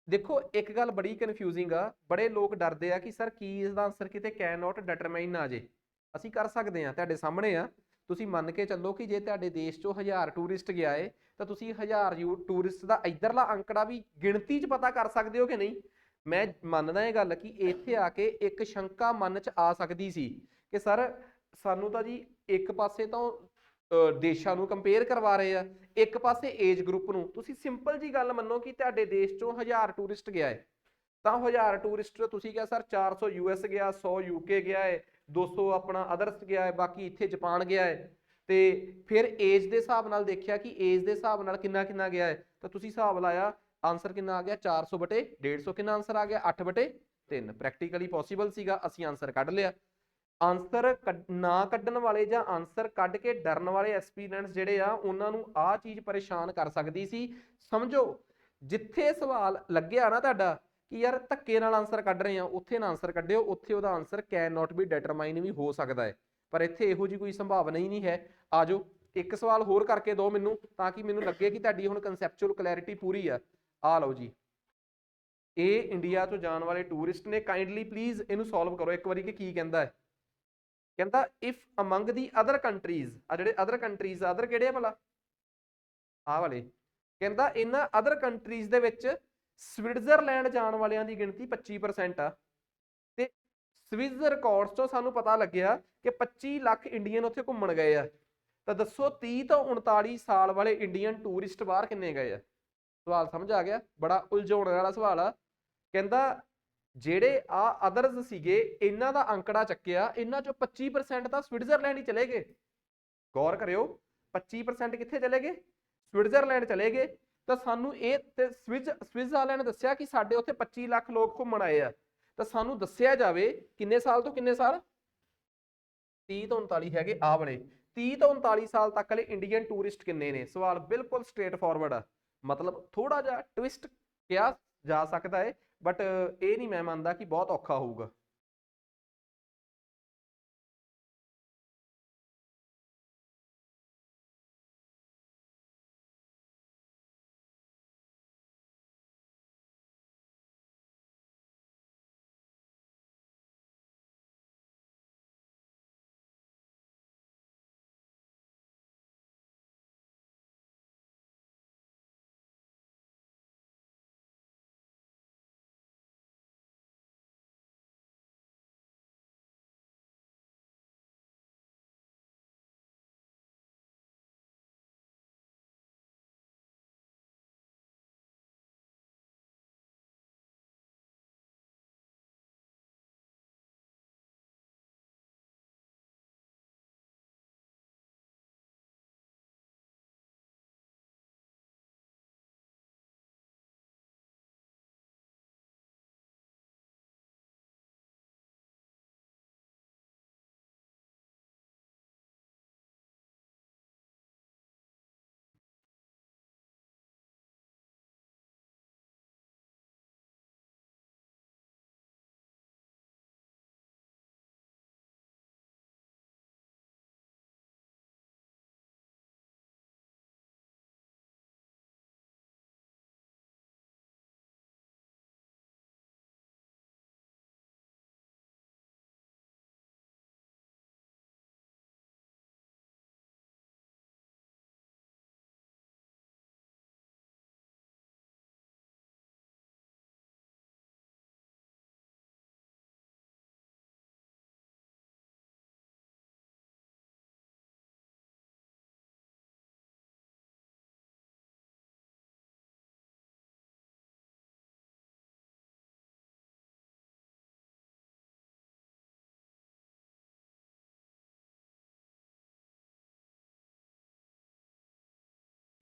ਦੇਖੋ ਇੱਕ ਗੱਲ ਬੜੀ ਕਨਫਿਊਜ਼ਿੰਗ ਆ, ਬੜੇ ਲੋਕ ਡਰਦੇ ਆ ਕਿ ਸਰ ਕੀ ਇਸਦਾ ਆਨਸਰ ਕਿਤੇ ਕੈਨ ਨਾਟ ਡਿਟਰਮਾਈਨ ਆ ਜੇ। ਅਸੀਂ ਕਰ ਸਕਦੇ ਹਾਂ, ਤੁਹਾਡੇ ਸਾਹਮਣੇ ਆ। ਤੁਸੀਂ ਮੰਨ ਕੇ ਚੱਲੋ ਕਿ ਜੇ ਤੁਹਾਡੇ ਦੇਸ਼ ਚੋਂ 1000 ਟੂਰਿਸਟ ਗਿਆ ਏ ਤਾਂ ਤੁਸੀਂ 1000 ਟੂਰਿਸਟ ਦਾ ਇੱਧਰਲਾ ਅੰਕੜਾ ਵੀ ਗਿਣਤੀ 'ਚ ਪਤਾ ਕਰ ਸਕਦੇ ਹੋ ਕਿ ਨਹੀਂ? ਮੈਂ ਮੰਨਦਾ ਇਹ ਗੱਲ ਕਿ ਇੱਥੇ ਆ ਕੇ ਇੱਕ ਸ਼ੰਕਾ ਮਨ 'ਚ ਆ ਸਕਦੀ ਸੀ ਕਿ ਸਰ ਸਾਨੂੰ ਤਾਂ ਜੀ ਇੱਕ ਪਾਸੇ ਤਾਂ ਦੇਸ਼ਾਂ ਨੂੰ ਕੰਪੇਅਰ ਕਰਵਾ ਰਹੇ ਆ, ਇੱਕ ਪਾਸੇ ਏਜ ਗਰੁੱਪ ਨੂੰ। ਤੁਸੀਂ ਸਿੰਪਲ ਜੀ ਗੱਲ ਮੰਨੋ ਕਿ ਤੁਹਾਡੇ ਦੇਸ਼ ਚੋਂ 1000 ਟੂਰਿਸਟ ਗਿਆ ਹੈ, ਤਾਂ 1000 ਟੂਰਿਸਟ ਤੁਸੀਂ ਕਿਹਾ ਸਰ 400 US ਗਿਆ, 100 UK ਗਿਆ ਹੈ, 200 ਆਪਣਾ ਅਦਰਸ ਗਿਆ ਹੈ, ਬਾਕੀ ਇੱਥੇ ਜਾਪਾਨ ਗਿਆ ਹੈ। ਤੇ ਫਿਰ ਏਜ ਦੇ ਹਿਸਾਬ ਨਾਲ ਦੇਖਿਆ ਕਿ ਏਜ ਦੇ ਹਿਸਾਬ ਨਾਲ ਕਿੰਨਾ ਕਿੰਨਾ ਗਿਆ ਹੈ, ਤਾਂ ਤੁਸੀਂ ਹਿਸਾਬ ਲਾਇਆ, ਆਨਸਰ ਕਿੰਨਾ ਆ ਗਿਆ? 400/150। ਕਿੰਨਾ ਆਨਸਰ ਆ ਗਿਆ? 8/3। ਪ੍ਰੈਕਟੀਕਲੀ ਪੋਸੀਬਲ ਸੀਗਾ, ਅਸੀਂ ਆਨਸਰ ਕੱਢ ਲਿਆ। ਆਨਸਰ ਨਾ ਕੱਢਣ ਵਾਲੇ ਜਾਂ ਆਨਸਰ ਕੱਢ ਕੇ ਡਰਨ ਵਾਲੇ ਐਸਪੀਰੈਂਟਸ ਜਿਹੜੇ ਆ ਉਹਨਾਂ ਨੂੰ ਆਹ ਚੀਜ਼ ਪਰੇਸ਼ਾਨ ਕਰ ਸਕਦੀ ਸੀ। ਸਮਝੋ ਜਿੱਥੇ ਸਵਾਲ ਲੱਗਿਆ ਨਾ ਤੁਹਾਡਾ ਕਿ ਯਾਰ ਧੱਕੇ ਨਾਲ ਆਨਸਰ ਕੱਢ ਰਹੇ ਆ, ਉੱਥੇ ਨਾ ਆਨਸਰ ਕੱਢਿਓ, ਉੱਥੇ ਉਹਦਾ ਆਨਸਰ ਕੈਨ ਨਾਟ ਬੀ ਡਿਟਰਮਾਈਨ ਵੀ ਹੋ ਸਕਦਾ ਹੈ, ਪਰ ਇੱਥੇ ਇਹੋ ਜਿਹੀ ਕੋਈ ਸੰਭਾਵਨਾ ਹੀ ਨਹੀਂ ਹੈ। ਆ ਜਾਓ ਇੱਕ ਸਵਾਲ ਹੋਰ ਕਰਕੇ ਦਿਓ ਮੈਨੂੰ, ਤਾਂ ਕਿ ਮੈਨੂੰ ਲੱਗੇ ਕਿ ਤੁਹਾਡੀ ਹੁਣ ਕਨਸੈਪਚੁਅਲ ਕਲੈਰਿਟੀ ਪੂਰੀ ਆ। ਆ ਲਓ ਜੀ, ਇਹ ਇੰਡੀਆ ਤੋਂ ਜਾਣ ਵਾਲੇ ਟੂਰਿਸਟ ਨੇ। ਕਾਈਂਡਲੀ ਪਲੀਜ਼ ਇਹਨੂੰ ਸੋਲਵ ਕਰੋ ਇੱਕ ਵਾਰੀ ਕਿ ਕੀ ਕਹਿੰਦਾ ਹੈ। ਕਹਿੰਦਾ if among the other countries, ਆ ਜਿਹੜੇ ਅਦਰ ਕੰਟਰੀਜ਼, ਅਦਰ ਕਿਹੜੇ ਆ ਭਲਾ? ਆਹ ਵਾਲੇ। ਕਹਿੰਦਾ ਇਹਨਾਂ ਅਦਰ ਕੰਟਰੀਜ਼ ਦੇ ਵਿੱਚ ਸਵਿਟਜ਼ਰਲੈਂਡ ਜਾਣ ਵਾਲਿਆਂ ਦੀ ਗਿਣਤੀ 25% ਆ ਤੇ ਸਵਿਸ ਰਿਕਾਰਡਸ ਤੋਂ ਸਾਨੂੰ ਪਤਾ ਲੱਗਿਆ ਕਿ 25 ਲੱਖ ਇੰਡੀਅਨ ਉੱਥੇ ਘੁੰਮਣ ਗਏ ਆ। ਤਾਂ ਦੱਸੋ 30 ਤੋਂ 39 ਸਾਲ ਵਾਲੇ ਇੰਡੀਅਨ ਟੂਰਿਸਟ ਬਾਹਰ ਕਿੰਨੇ ਗਏ ਆ? ਸਵਾਲ ਸਮਝ ਆ ਗਿਆ? ਬੜਾ ਉਲਝਾਉਣ ਵਾਲਾ ਸਵਾਲ ਆ। ਕਹਿੰਦਾ ਜਿਹੜੇ ਆ ਅਦਰਸ ਸੀਗੇ ਇਹਨਾਂ ਦਾ ਅੰਕੜਾ ਚੱਕਿਆ, ਇਹਨਾਂ ਚੋਂ 25% ਤਾਂ ਸਵਿਟਜ਼ਰਲੈਂਡ ਹੀ ਚਲੇ ਗਏ। ਗੌਰ ਕਰਿਓ, 25% ਕਿੱਥੇ ਚਲੇ ਗਏ? ਸਵਿਟਜ਼ਰਲੈਂਡ ਚਲੇ ਗਏ। ਤਾਂ ਸਾਨੂੰ ਇਹ ਤੇ ਸਵਿਸ ਵਾਲਿਆਂ ਨੇ ਦੱਸਿਆ ਕਿ ਸਾਡੇ ਉੱਥੇ 25 ਲੱਖ ਲੋਕ ਘੁੰਮਣ ਆਏ ਆ। ਤਾਂ ਸਾਨੂੰ ਦੱਸਿਆ ਜਾਵੇ ਕਿੰਨੇ ਸਾਲ ਤੋਂ ਕਿੰਨੇ ਸਾਲ? 30 ਤੋਂ 39 ਹੈਗੇ ਆ ਵਾਲੇ। 30 ਤੋਂ 39 ਸਾਲ ਤੱਕ ਵਾਲੇ ਇੰਡੀਅਨ ਟੂਰਿਸਟ ਕਿੰਨੇ ਨੇ? ਸਵਾਲ ਬਿਲਕੁਲ ਸਟ੍ਰੇਟ ਫਾਰਵਰਡ ਆ। ਮਤਲਬ ਥੋੜਾ ਜਿਹਾ ਟਵਿਸਟ ਕਿਹਾ ਜਾ ਸਕਦਾ ਹੈ, ਬਟ ਇਹ ਨਹੀਂ ਮੈਂ ਮੰਨਦਾ ਕਿ ਬਹੁਤ ਔਖਾ ਹੋਊਗਾ।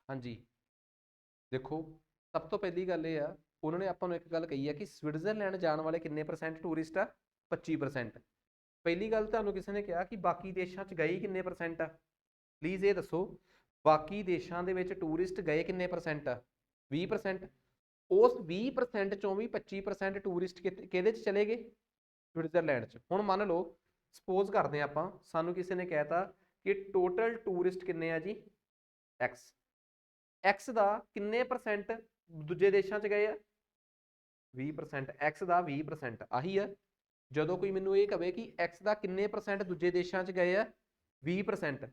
ਹਾਂਜੀ, ਦੇਖੋ ਸਭ ਤੋਂ ਪਹਿਲੀ ਗੱਲ ਇਹ ਆ, ਉਹਨਾਂ ਨੇ ਆਪਾਂ ਨੂੰ ਇੱਕ ਗੱਲ ਕਹੀ ਹੈ ਕਿ ਸਵਿਟਜ਼ਰਲੈਂਡ ਜਾਣ ਵਾਲੇ ਕਿੰਨੇ % ਟੂਰਿਸਟ ਆ? 25%। ਪਹਿਲੀ ਗੱਲ ਤੁਹਾਨੂੰ ਕਿਸੇ ਨੇ ਕਿਹਾ ਕਿ ਬਾਕੀ ਦੇਸ਼ਾਂ 'ਚ ਗਏ ਕਿੰਨੇ % ਆ? ਪਲੀਜ਼ ਇਹ ਦੱਸੋ, ਬਾਕੀ ਦੇਸ਼ਾਂ ਦੇ ਵਿੱਚ ਟੂਰਿਸਟ ਗਏ ਕਿੰਨੇ % ਆ? 20%। ਉਸ 20% ਚੋਂ ਵੀ 25% ਟੂਰਿਸਟ ਕਿਹਦੇ 'ਚ ਚਲੇ ਗਏ? ਸਵਿਟਜ਼ਰਲੈਂਡ 'ਚ। ਹੁਣ ਮੰਨ ਲਓ, ਸਪੋਜ਼ ਕਰਦੇ ਹਾਂ ਆਪਾਂ, ਸਾਨੂੰ ਕਿਸੇ ਨੇ ਕਹਿਤਾ ਕਿ ਟੋਟਲ ਟੂਰਿਸਟ ਕਿੰਨੇ ਆ ਜੀ? X ਦਾ ਕਿੰਨੇ % ਦੂਜੇ ਦੇਸ਼ਾਂ 'ਚ ਗਏ ਆ? 20%। X ਦਾ 20%, ਆਹੀ ਆ। ਜਦੋਂ ਕੋਈ ਮੈਨੂੰ ਇਹ ਕਵੇ ਕਿ X ਦਾ ਕਿੰਨੇ % ਦੂਜੇ ਦੇਸ਼ਾਂ 'ਚ ਗਏ ਆ? 20%।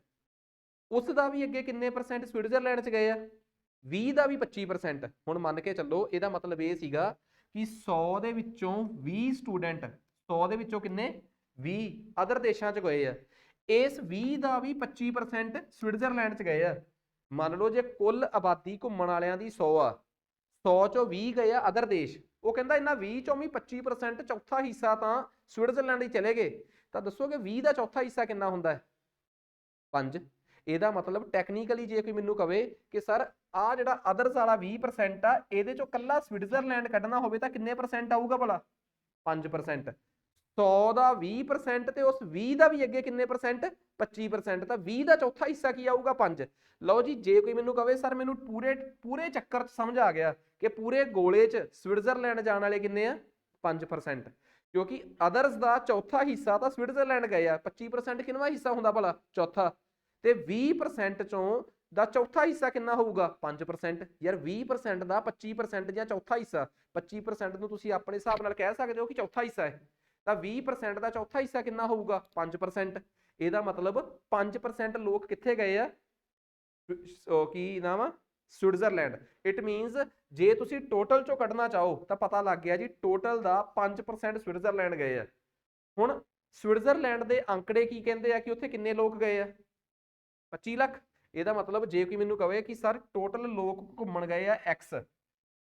ਉਸ ਦਾ ਵੀ ਅੱਗੇ ਕਿੰਨੇ % ਸਵਿਟਜ਼ਰਲੈਂਡ 'ਚ ਗਏ ਆ? 20 ਦਾ ਵੀ 25%। ਹੁਣ ਮੰਨ ਕੇ ਚੱਲੋ, ਇਹਦਾ ਮਤਲਬ ਇਹ ਸੀਗਾ ਕਿ 100 ਦੇ ਵਿੱਚੋਂ 20 ਸਟੂਡੈਂਟ, 100 ਦੇ ਵਿੱਚੋਂ ਕਿੰਨੇ? 20 ਅਦਰ ਦੇਸ਼ਾਂ 'ਚ ਗਏ ਆ। ਇਸ 20 ਦਾ ਵੀ 25% ਸਵਿਟਜ਼ਰਲੈਂਡ 'ਚ ਗਏ ਆ। ਮੰਨ ਲਓ ਜੇ ਕੁੱਲ ਆਬਾਦੀ ਘੁੰਮਣ ਵਾਲਿਆਂ ਦੀ 100 ਆ, 100 ਚੋਂ 20 ਗਏ ਆ ਅਦਰ ਦੇਸ਼, ਉਹ ਕਹਿੰਦਾ ਇਹਨਾਂ 20 ਚੋਂ ਵੀ 25%, ਚੌਥਾ ਹਿੱਸਾ ਤਾਂ ਸਵਿਟਜ਼ਰਲੈਂਡ ਹੀ ਚਲੇ ਗਏ। ਤਾਂ ਦੱਸੋ ਕਿ 20 ਦਾ ਚੌਥਾ ਹਿੱਸਾ ਕਿੰਨਾ ਹੁੰਦਾ ਹੈ? 5। ਇਹਦਾ ਮਤਲਬ ਟੈਕਨੀਕਲੀ ਜੇ ਕੋਈ ਮੈਨੂੰ ਕਵੇ ਕਿ ਸਰ ਆ ਜਿਹੜਾ ਅਦਰਸ ਵਾਲਾ 20% ਆ, ਇਹਦੇ ਚੋਂ ਕੱਲਾ ਸਵਿਟਜ਼ਰਲੈਂਡ ਕੱਢਣਾ ਹੋਵੇ ਤਾਂ ਕਿੰਨੇ % ਆਊਗਾ ਭਲਾ? 5%। 100 ਦਾ 20% ਤੇ ਉਸ 20 ਦਾ ਵੀ ਅੱਗੇ ਕਿੰਨੇ %? 25%। ਤਾਂ 20 ਦਾ ਚੌਥਾ ਹਿੱਸਾ ਕੀ ਆਊਗਾ? 5। ਲਓ ਜੀ, ਜੇ ਕੋਈ ਮੈਨੂੰ ਕਵੇ ਸਰ ਮੈਨੂੰ ਪੂਰੇ ਚੱਕਰ 'ਚ ਸਮਝ ਆ ਗਿਆ ਕਿ ਪੂਰੇ ਗੋਲੇ 'ਚ ਸਵਿਟਜ਼ਰਲੈਂਡ ਜਾਣ ਵਾਲੇ ਕਿੰਨੇ ਆ? 5%। ਕਿਉਂਕਿ ਅਦਰਸ ਦਾ ਚੌਥਾ ਹਿੱਸਾ ਤਾਂ ਸਵਿਟਜ਼ਰਲੈਂਡ ਗਏ ਆ। 25% ਕਿੰਨਵਾਂ ਹਿੱਸਾ ਹੁੰਦਾ ਭਲਾ? ਚੌਥਾ। ਤੇ 20% ਚੋਂ ਦਾ ਚੌਥਾ ਹਿੱਸਾ ਕਿੰਨਾ ਹੋਊਗਾ? 5%। ਯਾਰ 20% ਦਾ 25% ਜਾਂ ਚੌਥਾ ਹਿੱਸਾ, 25% ਨੂੰ ਤੁਸੀਂ ਆਪਣੇ ਹਿਸਾਬ ਨਾਲ ਕਹਿ ਸਕਦੇ ਹੋ ਕਿ ਚੌਥਾ ਹਿੱਸਾ ਹੈ। ਤਾਂ 20% ਦਾ ਚੌਥਾ ਹਿੱਸਾ ਕਿੰਨਾ ਹੋਊਗਾ? 5%। ਇਹਦਾ ਮਤਲਬ 5% ਲੋਕ ਕਿੱਥੇ ਗਏ ਆ? ਕੀ ਨਾਮ ਆ? ਸਵਿਟਜ਼ਰਲੈਂਡ। ਇਟ ਮੀਨਸ ਜੇ ਤੁਸੀਂ ਟੋਟਲ ਚੋਂ ਕੱਢਣਾ ਚਾਹੋ ਤਾਂ ਪਤਾ ਲੱਗ ਗਿਆ ਜੀ, ਟੋਟਲ ਦਾ 5% ਸਵਿਟਜ਼ਰਲੈਂਡ ਗਏ ਆ। ਹੁਣ ਸਵਿਟਜ਼ਰਲੈਂਡ ਦੇ ਅੰਕੜੇ ਕੀ ਕਹਿੰਦੇ ਆ ਕਿ ਉੱਥੇ ਕਿੰਨੇ ਲੋਕ ਗਏ ਆ 25 ਲੱਖ। ਇਹਦਾ ਮਤਲਬ ਜੇ ਕੋਈ ਮੈਨੂੰ ਕਹੇ ਕਿ ਸਰ ਟੋਟਲ ਲੋਕ ਘੁੰਮਣ ਗਏ ਆ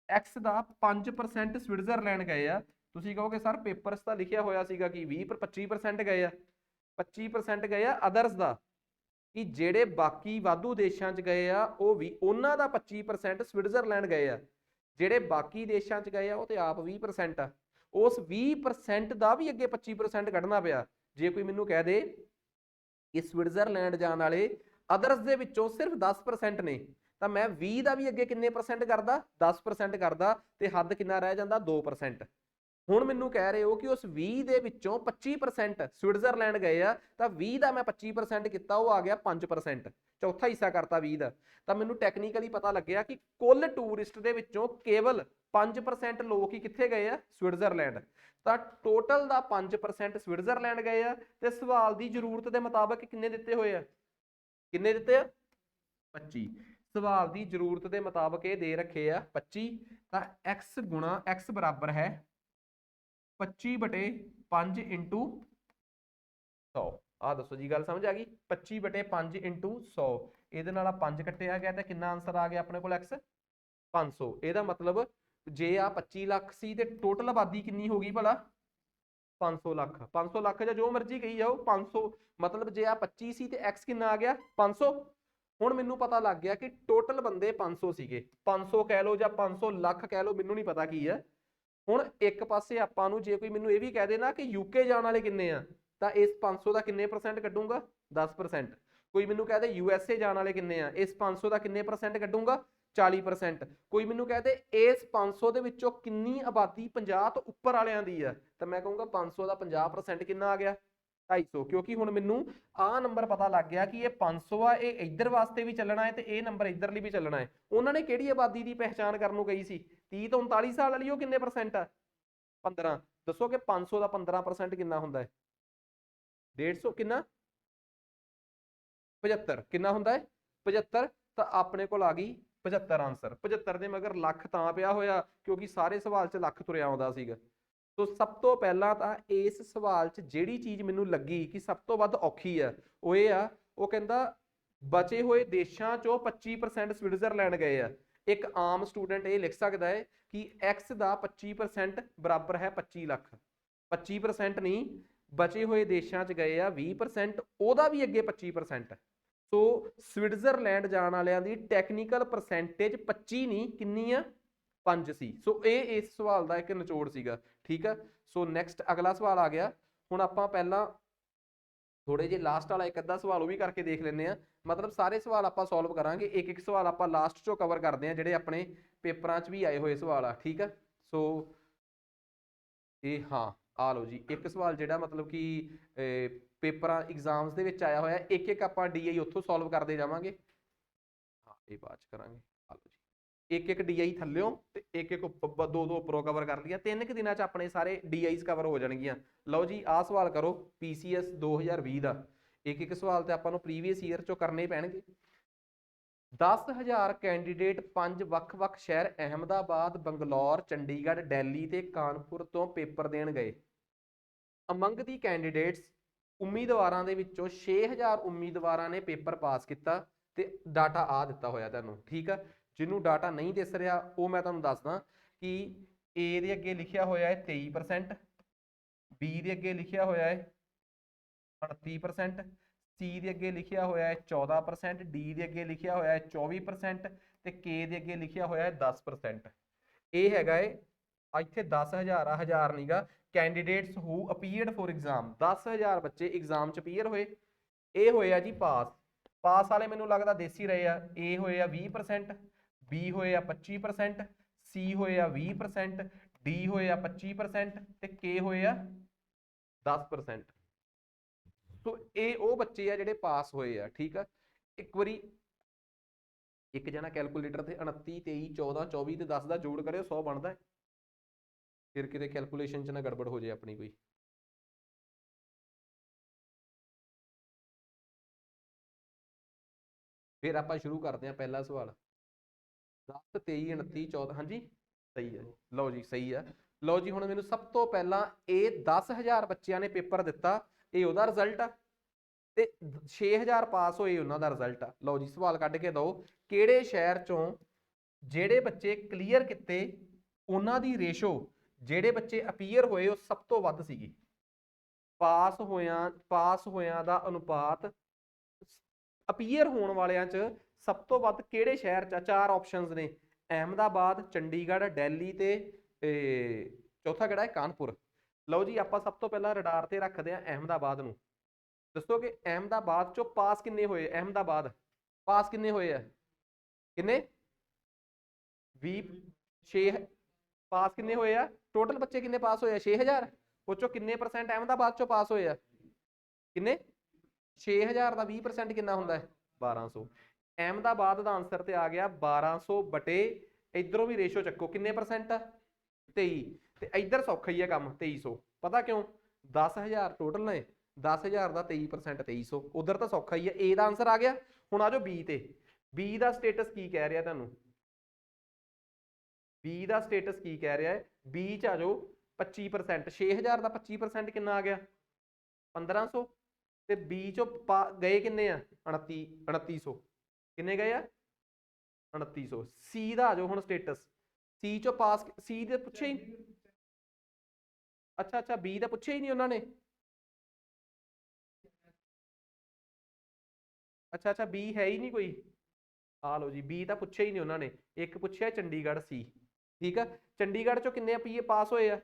x ਦਾ 5% ਸਵਿਟਜ਼ਰਲੈਂਡ ਗਏ ਆ, ਤੁਸੀਂ ਕਹੋਗੇ ਸਰ ਪੇਪਰਸ ਤਾਂ ਲਿਖਿਆ ਹੋਇਆ ਸੀਗਾ ਕਿ 25% ਗਏ ਆ। 25% ਗਏ ਆ ਅਦਰਸ ਦਾ, ਕਿ ਜਿਹੜੇ ਬਾਕੀ ਵਾਧੂ ਦੇਸ਼ਾਂ 'ਚ ਗਏ ਆ ਉਹ ਵੀ ਉਹਨਾਂ ਦਾ 25% ਸਵਿਟਜ਼ਰਲੈਂਡ ਗਏ ਆ। ਜਿਹੜੇ ਬਾਕੀ ਦੇਸ਼ਾਂ 'ਚ ਗਏ ਆ ਉਹ ਤੇ ਆਪ 20% ਆ। ਉਸ 20% ਦਾ ਵੀ ਅੱਗੇ 25% ਕੱਢਣਾ ਪਿਆ। ਜੇ ਕੋਈ ਮੈਨੂੰ ਕਹਿ ਦੇ ਕਿ ਸਵਿਟਜ਼ਰਲੈਂਡ ਜਾਣ ਵਾਲੇ ਅਦਰਸ ਦੇ ਵਿੱਚੋਂ ਸਿਰਫ 10% ਨੇ, ਤਾਂ ਮੈਂ 20 ਦਾ ਵੀ ਅੱਗੇ ਕਿੰਨੇ ਪਰਸੈਂਟ ਕਰਦਾ 10% ਕਰਦਾ, ਤੇ ਹੱਦ ਕਿੰਨਾ ਰਹਿ ਜਾਂਦਾ 2%। ਹੁਣ ਮੈਨੂੰ ਕਹਿ ਰਹੇ ਹੋ ਕਿ ਉਸ 20 ਦੇ ਵਿੱਚੋਂ 25% ਸਵਿਟਜ਼ਰਲੈਂਡ ਗਏ ਆ, ਤਾਂ 20 ਦਾ ਮੈਂ 25% ਕੀਤਾ, ਉਹ ਆ ਗਿਆ 5%, ਚੌਥਾ ਹਿੱਸਾ ਕਰਤਾ 20 ਦਾ। ਤਾਂ ਮੈਨੂੰ ਟੈਕਨੀਕਲੀ ਪਤਾ ਲੱਗਿਆ ਕਿ ਕੁੱਲ ਟੂਰਿਸਟ ਦੇ ਵਿੱਚੋਂ ਕੇਵਲ 5% ਲੋਕ ਹੀ ਕਿੱਥੇ ਗਏ ਆ ਸਵਿਟਜ਼ਰਲੈਂਡ। ਤਾਂ ਟੋਟਲ ਦਾ 5% ਸਵਿਟਜ਼ਰਲੈਂਡ ਗਏ ਆ, ਤੇ ਸਵਾਲ ਦੀ ਜ਼ਰੂਰਤ ਦੇ ਮੁਤਾਬਕ ਕਿੰਨੇ ਦਿੱਤੇ ਹੋਏ ਆ, ਕਿੰਨੇ ਦਿੱਤੇ ਆ 25। ਸਵਾਲ ਦੀ ਜ਼ਰੂਰਤ ਦੇ ਮੁਤਾਬਕ ਇਹ ਦੇ ਰੱਖੇ ਆ 25, ਤਾਂ x ਗੁਣਾ x ਬਰਾਬਰ ਹੈ 25/5 ਇੰਟੂ 100। ਆ ਦੱਸੋ ਜੀ ਗੱਲ ਸਮਝ ਆ ਗਈ? 25/5 ਇੰਟੂ 100, ਇਹਦੇ ਨਾਲ 5 ਕੱਟਿਆ ਗਿਆ ਤੇ ਕਿੰਨਾ ਆਨਸਰ ਆ ਗਿਆ ਆਪਣੇ ਕੋਲ x 500। ਇਹਦਾ ਮਤਲਬ ਜੇ ਆ 25 ਲੱਖ ਸੀ ਤੇ ਟੋਟਲ ਆਬਾਦੀ ਕਿੰਨੀ ਹੋ ਗਈ ਭਲਾ 500 ਲੱਖ। 500 ਲੱਖ ਜਾਂ ਜੋ ਮਰਜ਼ੀ ਕਹੀ ਜਾਓ 500, ਮਤਲਬ ਜੇ ਆ 25 ਸੀ ਤੇ x ਕਿੰਨਾ ਆ ਗਿਆ 500। ਹੁਣ ਮੈਨੂੰ ਪਤਾ ਲੱਗ ਗਿਆ ਕਿ ਟੋਟਲ ਬੰਦੇ 500 ਸੀਗੇ, 500 ਕਹਿ ਲਓ ਜਾਂ 500 ਲੱਖ ਕਹਿ ਲਓ, ਮੈਨੂੰ ਨਹੀਂ ਪਤਾ ਕੀ ਹੈ। ਹੁਣ ਇੱਕ ਪਾਸੇ ਆਪਾਂ ਨੂੰ ਜੇ ਕੋਈ ਮੈਨੂੰ ਇਹ ਵੀ ਕਹਿ ਦੇ ਨਾ ਕਿ ਯੂਕੇ ਜਾਣ ਵਾਲੇ ਕਿੰਨੇ ਆ, ਤਾਂ ਇਸ 500 ਦਾ ਕਿੰਨੇ ਪਰਸੈਂਟ ਕੱਢੂੰਗਾ 10%। ਕੋਈ ਮੈਨੂੰ ਕਹਿ ਦੇ USA ਜਾਣ ਵਾਲੇ ਕਿੰਨੇ ਆ, ਇਸ 500 ਦਾ ਕਿੰਨੇ ਪਰਸੈਂਟ ਕੱਢੂੰਗਾ 40%। ਕੋਈ ਮੈਨੂੰ ਕਹਿ ਦੇ ਇਸ 500 ਦੇ ਵਿੱਚੋਂ ਕਿੰਨੀ ਆਬਾਦੀ 50 ਤੋਂ ਉੱਪਰ ਵਾਲਿਆਂ ਦੀ ਆ, ਤਾਂ ਮੈਂ ਕਹੂੰਗਾ 500 ਦਾ 50% ਕਿੰਨਾ ਆ ਗਿਆ 250। ਕਿਉਂਕਿ ਹੁਣ ਮੈਨੂੰ ਆਹ ਨੰਬਰ ਪਤਾ ਲੱਗ ਗਿਆ ਕਿ ਇਹ 500 ਆ, ਇਹ ਇੱਧਰ ਵਾਸਤੇ ਵੀ ਚੱਲਣਾ ਹੈ ਤੇ ਇਹ ਨੰਬਰ ਇੱਧਰ ਲਈ ਵੀ ਚੱਲਣਾ ਹੈ। ਉਹਨਾਂ ਨੇ ਕਿਹੜੀ ਆਬਾਦੀ ਦੀ ਪਹਿਚਾਣ ਕਰਨ ਨੂੰ ਕਹੀ ਸੀ 30 ਤੋਂ 39 ਸਾਲ ਵਾਲੀ, ਉਹ ਕਿੰਨੇ ਪਰਸੈਂਟ ਆ 15। ਦੱਸੋ ਕਿ 500 ਦਾ 15% ਕਿੰਨਾ ਹੁੰਦਾ ਹੈ 150 ਕਿੰਨਾ 75 ਕਿੰਨਾ ਹੁੰਦਾ ਹੈ 75। ਤਾਂ ਆਪਣੇ ਕੋਲ ਆ ਗਈ 75 ਆਨਸਰ। 75 ਦੇ ਮਗਰ ਲੱਖ ਤਾਂ ਪਿਆ ਹੋਇਆ ਕਿਉਂਕਿ ਸਾਰੇ ਸਵਾਲ 'ਚ ਲੱਖ ਤੁਰਿਆ ਆਉਂਦਾ ਸੀਗਾ। ਸੋ ਸਭ ਤੋਂ ਪਹਿਲਾਂ ਤਾਂ ਇਸ ਸਵਾਲ 'ਚ ਜਿਹੜੀ ਚੀਜ਼ ਮੈਨੂੰ ਲੱਗੀ ਕਿ ਸਭ ਤੋਂ ਵੱਧ ਔਖੀ ਆ ਉਹ ਇਹ ਆ, ਉਹ ਕਹਿੰਦਾ ਬਚੇ ਹੋਏ ਦੇਸ਼ਾਂ 'ਚੋਂ 25% ਸਵਿਟਜ਼ਰਲੈਂਡ ਗਏ ਆ। ਇੱਕ ਆਮ ਸਟੂਡੈਂਟ ਇਹ ਲਿਖ ਸਕਦਾ ਹੈ ਕਿ x ਦਾ 25% ਬਰਾਬਰ ਹੈ 25 ਲੱਖ। 25% ਨਹੀਂ, ਬਚੇ ਹੋਏ ਦੇਸ਼ਾਂ 'ਚ ਗਏ ਆ 20%, ਉਹਦਾ ਵੀ ਅੱਗੇ 25%। ਸੋ ਸਵਿਟਜ਼ਰਲੈਂਡ ਜਾਣ ਵਾਲਿਆਂ ਦੀ ਟੈਕਨੀਕਲ ਪਰਸੈਂਟੇਜ 25 ਨਹੀਂ, ਕਿੰਨੀ ਆ 5 ਸੀ। ਸੋ ਇਹ ਇਸ ਸਵਾਲ ਦਾ ਇੱਕ ਨਿਚੋੜ ਸੀਗਾ। ਠੀਕ ਆ, ਸੋ ਨੈਕਸਟ ਅਗਲਾ ਸਵਾਲ ਆ ਗਿਆ। ਹੁਣ ਆਪਾਂ ਪਹਿਲਾਂ ਥੋੜੇ ਜਿਹੇ ਲਾਸਟ ਵਾਲਾ ਇੱਕ ਅੱਧਾ ਸਵਾਲ ਉਹ ਵੀ ਕਰਕੇ ਦੇਖ ਲੈਂਦੇ ਆ। ਮਤਲਬ ਸਾਰੇ ਸਵਾਲ ਆਪਾਂ ਸੋਲਵ ਕਰਾਂਗੇ, ਇੱਕ ਇੱਕ ਸਵਾਲ ਆਪਾਂ ਲਾਸਟ ਚੋਂ ਕਵਰ ਕਰਦੇ ਆ ਜਿਹੜੇ ਆਪਣੇ ਪੇਪਰਾਂ 'ਚ ਵੀ ਆਏ ਹੋਏ ਸਵਾਲ ਆ। ਠੀਕ ਆ, ਸੋ ਇਹ ਹਾਂ ਆ ਲਓ ਜੀ ਇੱਕ ਸਵਾਲ ਜਿਹੜਾ ਮਤਲਬ ਕਿ ਪੇਪਰਾਂ ਐਗਜ਼ਾਮਸ ਦੇ ਵਿੱਚ ਆਇਆ ਹੋਇਆ, ਇੱਕ ਇੱਕ ਆਪਾਂ DI ਉੱਥੋਂ ਸੋਲਵ ਕਰਦੇ ਜਾਵਾਂਗੇ। ਹਾਂ ਇਹ ਬਾਅਦ 'ਚ ਕਰਾਂਗੇ। ਆ ਲਓ ਜੀ ਇੱਕ ਇੱਕ DI ਥੱਲਿਓਂ ਤੇ ਇੱਕ ਇੱਕ ਦੋ ਦੋ ਉੱਪਰੋਂ ਕਵਰ ਕਰ ਲਿਆ। 3 ਕੁ ਦਿਨਾਂ 'ਚ ਆਪਣੇ ਸਾਰੇ DIs ਕਵਰ ਹੋ ਜਾਣਗੀਆਂ। ਲਓ ਜੀ ਆਹ ਸਵਾਲ ਕਰੋ PCS 2020 ਦਾ। ਇੱਕ ਇੱਕ ਸਵਾਲ ਤੇ ਆਪਾਂ ਨੂੰ ਪ੍ਰੀਵੀਅਸ ਈਅਰ 'ਚੋਂ ਕਰਨੇ ਪੈਣਗੇ। 10,000 ਕੈਂਡੀਡੇਟ 5 ਵੱਖ-ਵੱਖ ਸ਼ਹਿਰ ਅਹਿਮਦਾਬਾਦ, ਬੰਗਲੌਰ, ਚੰਡੀਗੜ੍ਹ, ਦਿੱਲੀ ਤੇ ਕਾਨਪੁਰ ਤੋਂ ਪੇਪਰ ਦੇਣ ਗਏ। ਅਮੰਗ ਦੀ ਕੈਂਡੀਡੇਟਸ ਉਮੀਦਵਾਰਾਂ ਦੇ ਵਿੱਚੋਂ 6,000 ਉਮੀਦਵਾਰਾਂ ਨੇ ਪੇਪਰ ਪਾਸ ਕੀਤਾ ਤੇ ਡਾਟਾ ਆ ਦਿੱਤਾ ਹੋਇਆ ਤੁਹਾਨੂੰ। ਠੀਕ ਆ, ਜਿਹਨੂੰ ਡਾਟਾ ਨਹੀਂ ਦਿਸ ਰਿਹਾ ਉਹ ਮੈਂ ਤੁਹਾਨੂੰ ਦੱਸਦਾ ਕਿ A ਦੇ ਅੱਗੇ ਲਿਖਿਆ ਹੋਇਆ ਹੈ 23%, B ਦੇ ਅੱਗੇ ਲਿਖਿਆ ਹੋਇਆ ਹੈ 38%, C ਦੇ ਅੱਗੇ ਲਿਖਿਆ ਹੋਇਆ ਹੈ 14%, D ਦੇ ਅੱਗੇ ਲਿਖਿਆ ਹੋਇਆ ਹੈ 24% ਤੇ K ਦੇ ਅੱਗੇ ਲਿਖਿਆ ਹੋਇਆ ਹੈ 10%। ਇਹ ਹੈਗਾ ਏ ਇੱਥੇ 10,000 ਆ, 1000 ਨੀਗਾ। ਕੈਂਡੀਡੇਟਸ ਹੂ ਅਪੀਅਰਡ ਫੋਰ ਐਗਜ਼ਾਮ, 10,000 ਬੱਚੇ ਐਗਜ਼ਾਮ 'ਚ ਅਪੀਅਰ ਹੋਏ। ਇਹ ਹੋਏ ਆ ਜੀ ਪਾਸ। ਪਾਸ ਵਾਲੇ ਮੈਨੂੰ ਲੱਗਦਾ ਦੇਸੀ ਰਹੇ ਆ। A ਹੋਏ ਆ 20%, B ਹੋਏ ਆ 25%, C ਹੋਏ ਆ 20%, D ਹੋਏ ਆ 25% ਤੇ K ਹੋਏ ਆ 10%। ਸੋ ਇਹ ਉਹ ਬੱਚੇ ਆ ਜਿਹੜੇ ਪਾਸ ਹੋਏ ਆ। ਠੀਕ ਆ, ਇੱਕ ਵਾਰੀ ਇੱਕ ਜਣਾ ਕੈਲਕੂਲੇਟਰ ਤੇ 29 23 14 24 ਤੇ 10 ਦਾ ਜੋੜ ਕਰਿਓ 100 ਬਣਦਾ। ਫਿਰ ਕਿਤੇ ਕੈਲਕੂਲੇਸ਼ਨ 'ਚ ਨਾ ਗੜਬੜ ਹੋ ਜਾਏ ਆਪਣੀ ਕੋਈ। ਫਿਰ ਆਪਾਂ ਸ਼ੁਰੂ ਕਰਦੇ ਹਾਂ ਪਹਿਲਾ ਸਵਾਲ। 10 23 29 14 ਹਾਂਜੀ ਸਹੀ ਹੈ। ਲਓ ਜੀ ਸਹੀ ਆ। ਲਓ ਜੀ ਹੁਣ ਮੈਨੂੰ ਸਭ ਤੋਂ ਪਹਿਲਾਂ ਇਹ 10,000 ਬੱਚਿਆਂ ਨੇ ਪੇਪਰ ਦਿੱਤਾ, ਇਹ ਉਹਦਾ ਰਿਜ਼ਲਟ ਆ, ਤੇ 6,000 ਪਾਸ ਹੋਏ ਉਹਨਾਂ ਦਾ ਰਿਜ਼ਲਟ ਆ। ਲਓ ਜੀ ਸਵਾਲ ਕੱਢ ਕੇ ਦਿਓ, ਕਿਹੜੇ ਸ਼ਹਿਰ ਚੋਂ ਜਿਹੜੇ ਬੱਚੇ ਕਲੀਅਰ ਕੀਤੇ ਉਹਨਾਂ ਦੀ ਰੇਸ਼ੋ ਜਿਹੜੇ ਬੱਚੇ ਅਪੀਅਰ ਹੋਏ ਉਹ ਸਭ ਤੋਂ ਵੱਧ ਸੀਗੀ। ਪਾਸ ਹੋਇਆਂ ਦਾ ਅਨੁਪਾਤ ਅਪੀਅਰ ਹੋਣ ਵਾਲਿਆਂ ਚ ਸਭ ਤੋਂ ਵੱਧ ਕਿਹੜੇ ਸ਼ਹਿਰ ਚ? ਚਾਰ ਆਪਸ਼ਨਸ ਨੇ, ਅਹਿਮਦਾਬਾਦ, ਚੰਡੀਗੜ੍ਹ, ਦਿੱਲੀ ਤੇ ਚੌਥਾ ਕਿਹੜਾ ਹੈ? ਕਾਨਪੁਰ। ਲਓ ਜੀ ਆਪਾਂ ਸਭ ਤੋਂ ਪਹਿਲਾਂ ਰਡਾਰ ਤੇ ਰੱਖਦੇ ਹਾਂ ਅਹਿਮਦਾਬਾਦ ਨੂੰ। ਦੱਸੋ ਕਿ ਅਹਿਮਦਾਬਾਦ ਚੋਂ ਪਾਸ ਕਿੰਨੇ ਹੋਏ? ਅਹਿਮਦਾਬਾਦ ਪਾਸ ਕਿੰਨੇ ਹੋਏ ਆ? ਕਿੰਨੇ? 6 ਪਾਸ ਕਿੰਨੇ ਹੋਏ ਆ? ਟੋਟਲ ਬੱਚੇ ਕਿੰਨੇ ਪਾਸ ਹੋਏ ਆ? 6,000। ਉਹ ਚੋਂ ਕਿੰਨੇ ਪਰਸੈਂਟ ਅਹਿਮਦਾਬਾਦ ਚੋਂ ਪਾਸ ਹੋਏ ਆ? ਕਿੰਨੇ? 6,000 ਦਾ 20% ਕਿੰਨਾ ਹੁੰਦਾ ਹੈ? 1200। ਅਹਿਮਦਾਬਾਦ ਦਾ ਆਨਸਰ ਤੇ ਆ ਗਿਆ 1200 ਬਟੇ ਇਧਰੋਂ ਵੀ ਰੇਸ਼ੋ ਚੱਕੋ ਕਿੰਨੇ ਪਰਸੈਂਟ? 23। ਤੇ ਇਧਰ ਸੌਖਾ ਹੀ ਹੈ ਕੰਮ, 2300। ਪਤਾ ਕਿਉਂ? 10,000 ਟੋਟਲ ਨੇ, 10,000 ਦਾ 23% 2300। ਉਧਰ ਤਾਂ ਸੌਖਾ ਹੀ ਹੈ। ਏ ਦਾ ਆਨਸਰ ਆ ਗਿਆ। ਹੁਣ ਆ ਜਾਓ ਬੀ ਤੇ। ਬੀ ਦਾ ਸਟੇਟਸ ਕੀ ਕਹਿ ਰਿਹਾ ਤੁਹਾਨੂੰ? ਬੀ ਦਾ ਸਟੇਟਸ ਕੀ ਕਹਿ ਰਿਹਾ ਹੈ? ਬੀ ਚ ਆ ਜਾਓ 25%। 6,000 ਦਾ 25% ਕਿੰਨਾ ਆ ਗਿਆ? 1500। ਤੇ ਬੀ ਚੋਂ ਗਏ ਕਿੰਨੇ ਆ? 2900। ਕਿੰਨੇ ਗਏ ਆ? 2900। ਸੀ ਦਾ ਆ ਜਾਓ ਹੁਣ ਸਟੇਟਸ। ਸੀ ਚੋਂ ਪਾਸ, ਸੀ ਦੇ ਪੁੱਛਿਆ ਹੀ, ਅੱਛਾ ਬੀ ਦਾ ਪੁੱਛਿਆ ਹੀ ਨਹੀਂ ਉਹਨਾਂ ਨੇ। ਅੱਛਾ ਬੀ ਹੈ ਹੀ ਨਹੀਂ ਕੋਈ। ਆ ਲਓ ਜੀ ਬੀ ਤਾਂ ਪੁੱਛਿਆ ਹੀ ਨਹੀਂ ਉਹਨਾਂ ਨੇ। ਇੱਕ ਪੁੱਛਿਆ ਚੰਡੀਗੜ੍ਹ ਸੀ। ਠੀਕ ਆ, ਚੰਡੀਗੜ੍ਹ ਚੋਂ ਕਿੰਨੇ ਪੀਏ ਪਾਸ ਹੋਏ ਆ?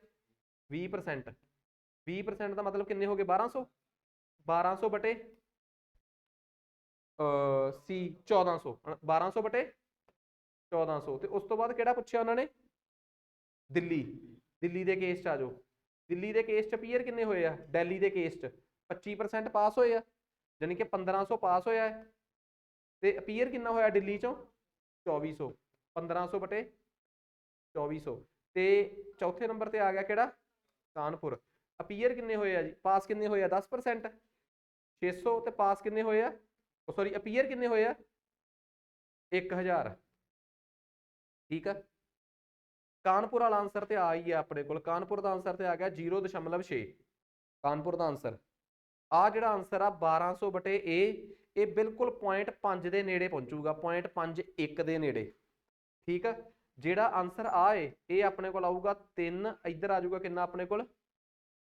20%। 20% ਦਾ ਮਤਲਬ ਕਿੰਨੇ ਹੋ ਗਏ? 1200। 1200 ਬਟੇ ਸੀ 1400। 1200 ਬਟੇ 1400। ਤੇ ਉਸ ਤੋਂ ਬਾਅਦ ਕਿਹੜਾ ਪੁੱਛਿਆ ਉਹਨਾਂ ਨੇ? ਦਿੱਲੀ। ਦਿੱਲੀ ਦੇ ਕੇਸ ਚ ਆ ਜਾਓ। ਦਿੱਲੀ ਦੇ ਕੇਸ ਚ ਅਪੀਅਰ ਕਿੰਨੇ ਹੋਏ ਆ? ਦਿੱਲੀ ਦੇ ਕੇਸ ਚ 25% ਪਾਸ ਹੋਏ ਆ, ਯਾਨੀ ਕਿ 1500 ਪਾਸ ਹੋਇਆ ਹੈ। ਤੇ ਅਪੀਅਰ ਕਿੰਨਾ ਹੋਇਆ ਦਿੱਲੀ ਚੋਂ? 2400। 1500 ਬਟੇ 2400। ਤੇ ਚੌਥੇ ਨੰਬਰ ਤੇ ਆ ਗਿਆ ਕਿਹੜਾ? ਕਾਨਪੁਰ। ਅਪੀਅਰ ਕਿੰਨੇ ਹੋਏ ਆ ਜੀ? ਪਾਸ ਕਿੰਨੇ ਹੋਏ ਆ? 10%। 600 ਤੇ ਪਾਸ ਕਿੰਨੇ ਹੋਏ ਆ? ਸੌਰੀ ਅਪੀਅਰ ਕਿੰਨੇ ਹੋਏ ਆ? 1000। ਠੀਕ ਆ, ਕਾਨਪੁਰ ਵਾਲਾ ਆਨਸਰ ਤੇ ਆ ਹੀ ਹੈ ਆਪਣੇ ਕੋਲ। ਕਾਨਪੁਰ ਦਾ ਆਨਸਰ ਤੇ ਆ ਗਿਆ 0.6। ਕਾਨਪੁਰ ਦਾ ਆਨਸਰ ਆ ਜਿਹੜਾ ਆਨਸਰ ਆ 1200 ਬਟੇ ਇਹ ਬਿਲਕੁਲ 0.5 ਦੇ ਨੇੜੇ ਪਹੁੰਚੂਗਾ, 0.51 ਦੇ ਨੇੜੇ। ਠੀਕ ਆ, ਜਿਹੜਾ ਆਨਸਰ ਆ ਇਹ ਆਪਣੇ ਕੋਲ ਆਊਗਾ 3। ਇੱਧਰ ਆ ਜਾਊਗਾ ਕਿੰਨਾ ਆਪਣੇ ਕੋਲ?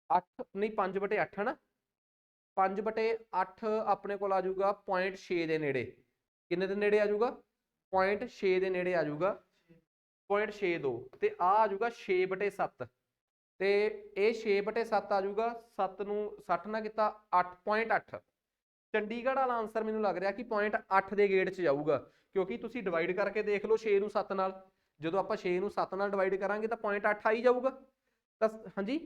8 ਨਹੀਂ 5/8 ਹੈ ਨਾ। 5/8 ਆਪਣੇ ਕੋਲ ਆ ਜਾਊਗਾ 0.6 ਦੇ ਨੇੜੇ। ਕਿੰਨੇ ਦੇ ਨੇੜੇ ਆ ਜਾਊਗਾ? 0.6 ਦੇ ਨੇੜੇ ਆ ਜਾਊਗਾ, 0.62। ਤੇ ਆ ਜਾਊਗਾ 6/7। ਤੇ ਇਹ 6/7 ਆ ਜਾਊਗਾ। 7 ਨੂੰ 60 ਨਾਲ ਕੀਤਾ 8.8। ਚੰਡੀਗੜ੍ਹ ਵਾਲਾ ਆਨਸਰ ਮੈਨੂੰ ਲੱਗ ਰਿਹਾ ਕਿ 0.8 ਦੇ ਗੇੜ 'ਚ ਜਾਊਗਾ, ਕਿਉਂਕਿ ਤੁਸੀਂ ਡਿਵਾਈਡ ਕਰਕੇ ਦੇਖ ਲਓ 6 ਨੂੰ 7 ਨਾਲ। ਜਦੋਂ ਆਪਾਂ 6 ਨੂੰ 7 ਨਾਲ ਡਿਵਾਈਡ ਕਰਾਂਗੇ ਤਾਂ 0.8 ਆ ਹੀ ਜਾਊਗਾ। ਤਾਂ ਹਾਂਜੀ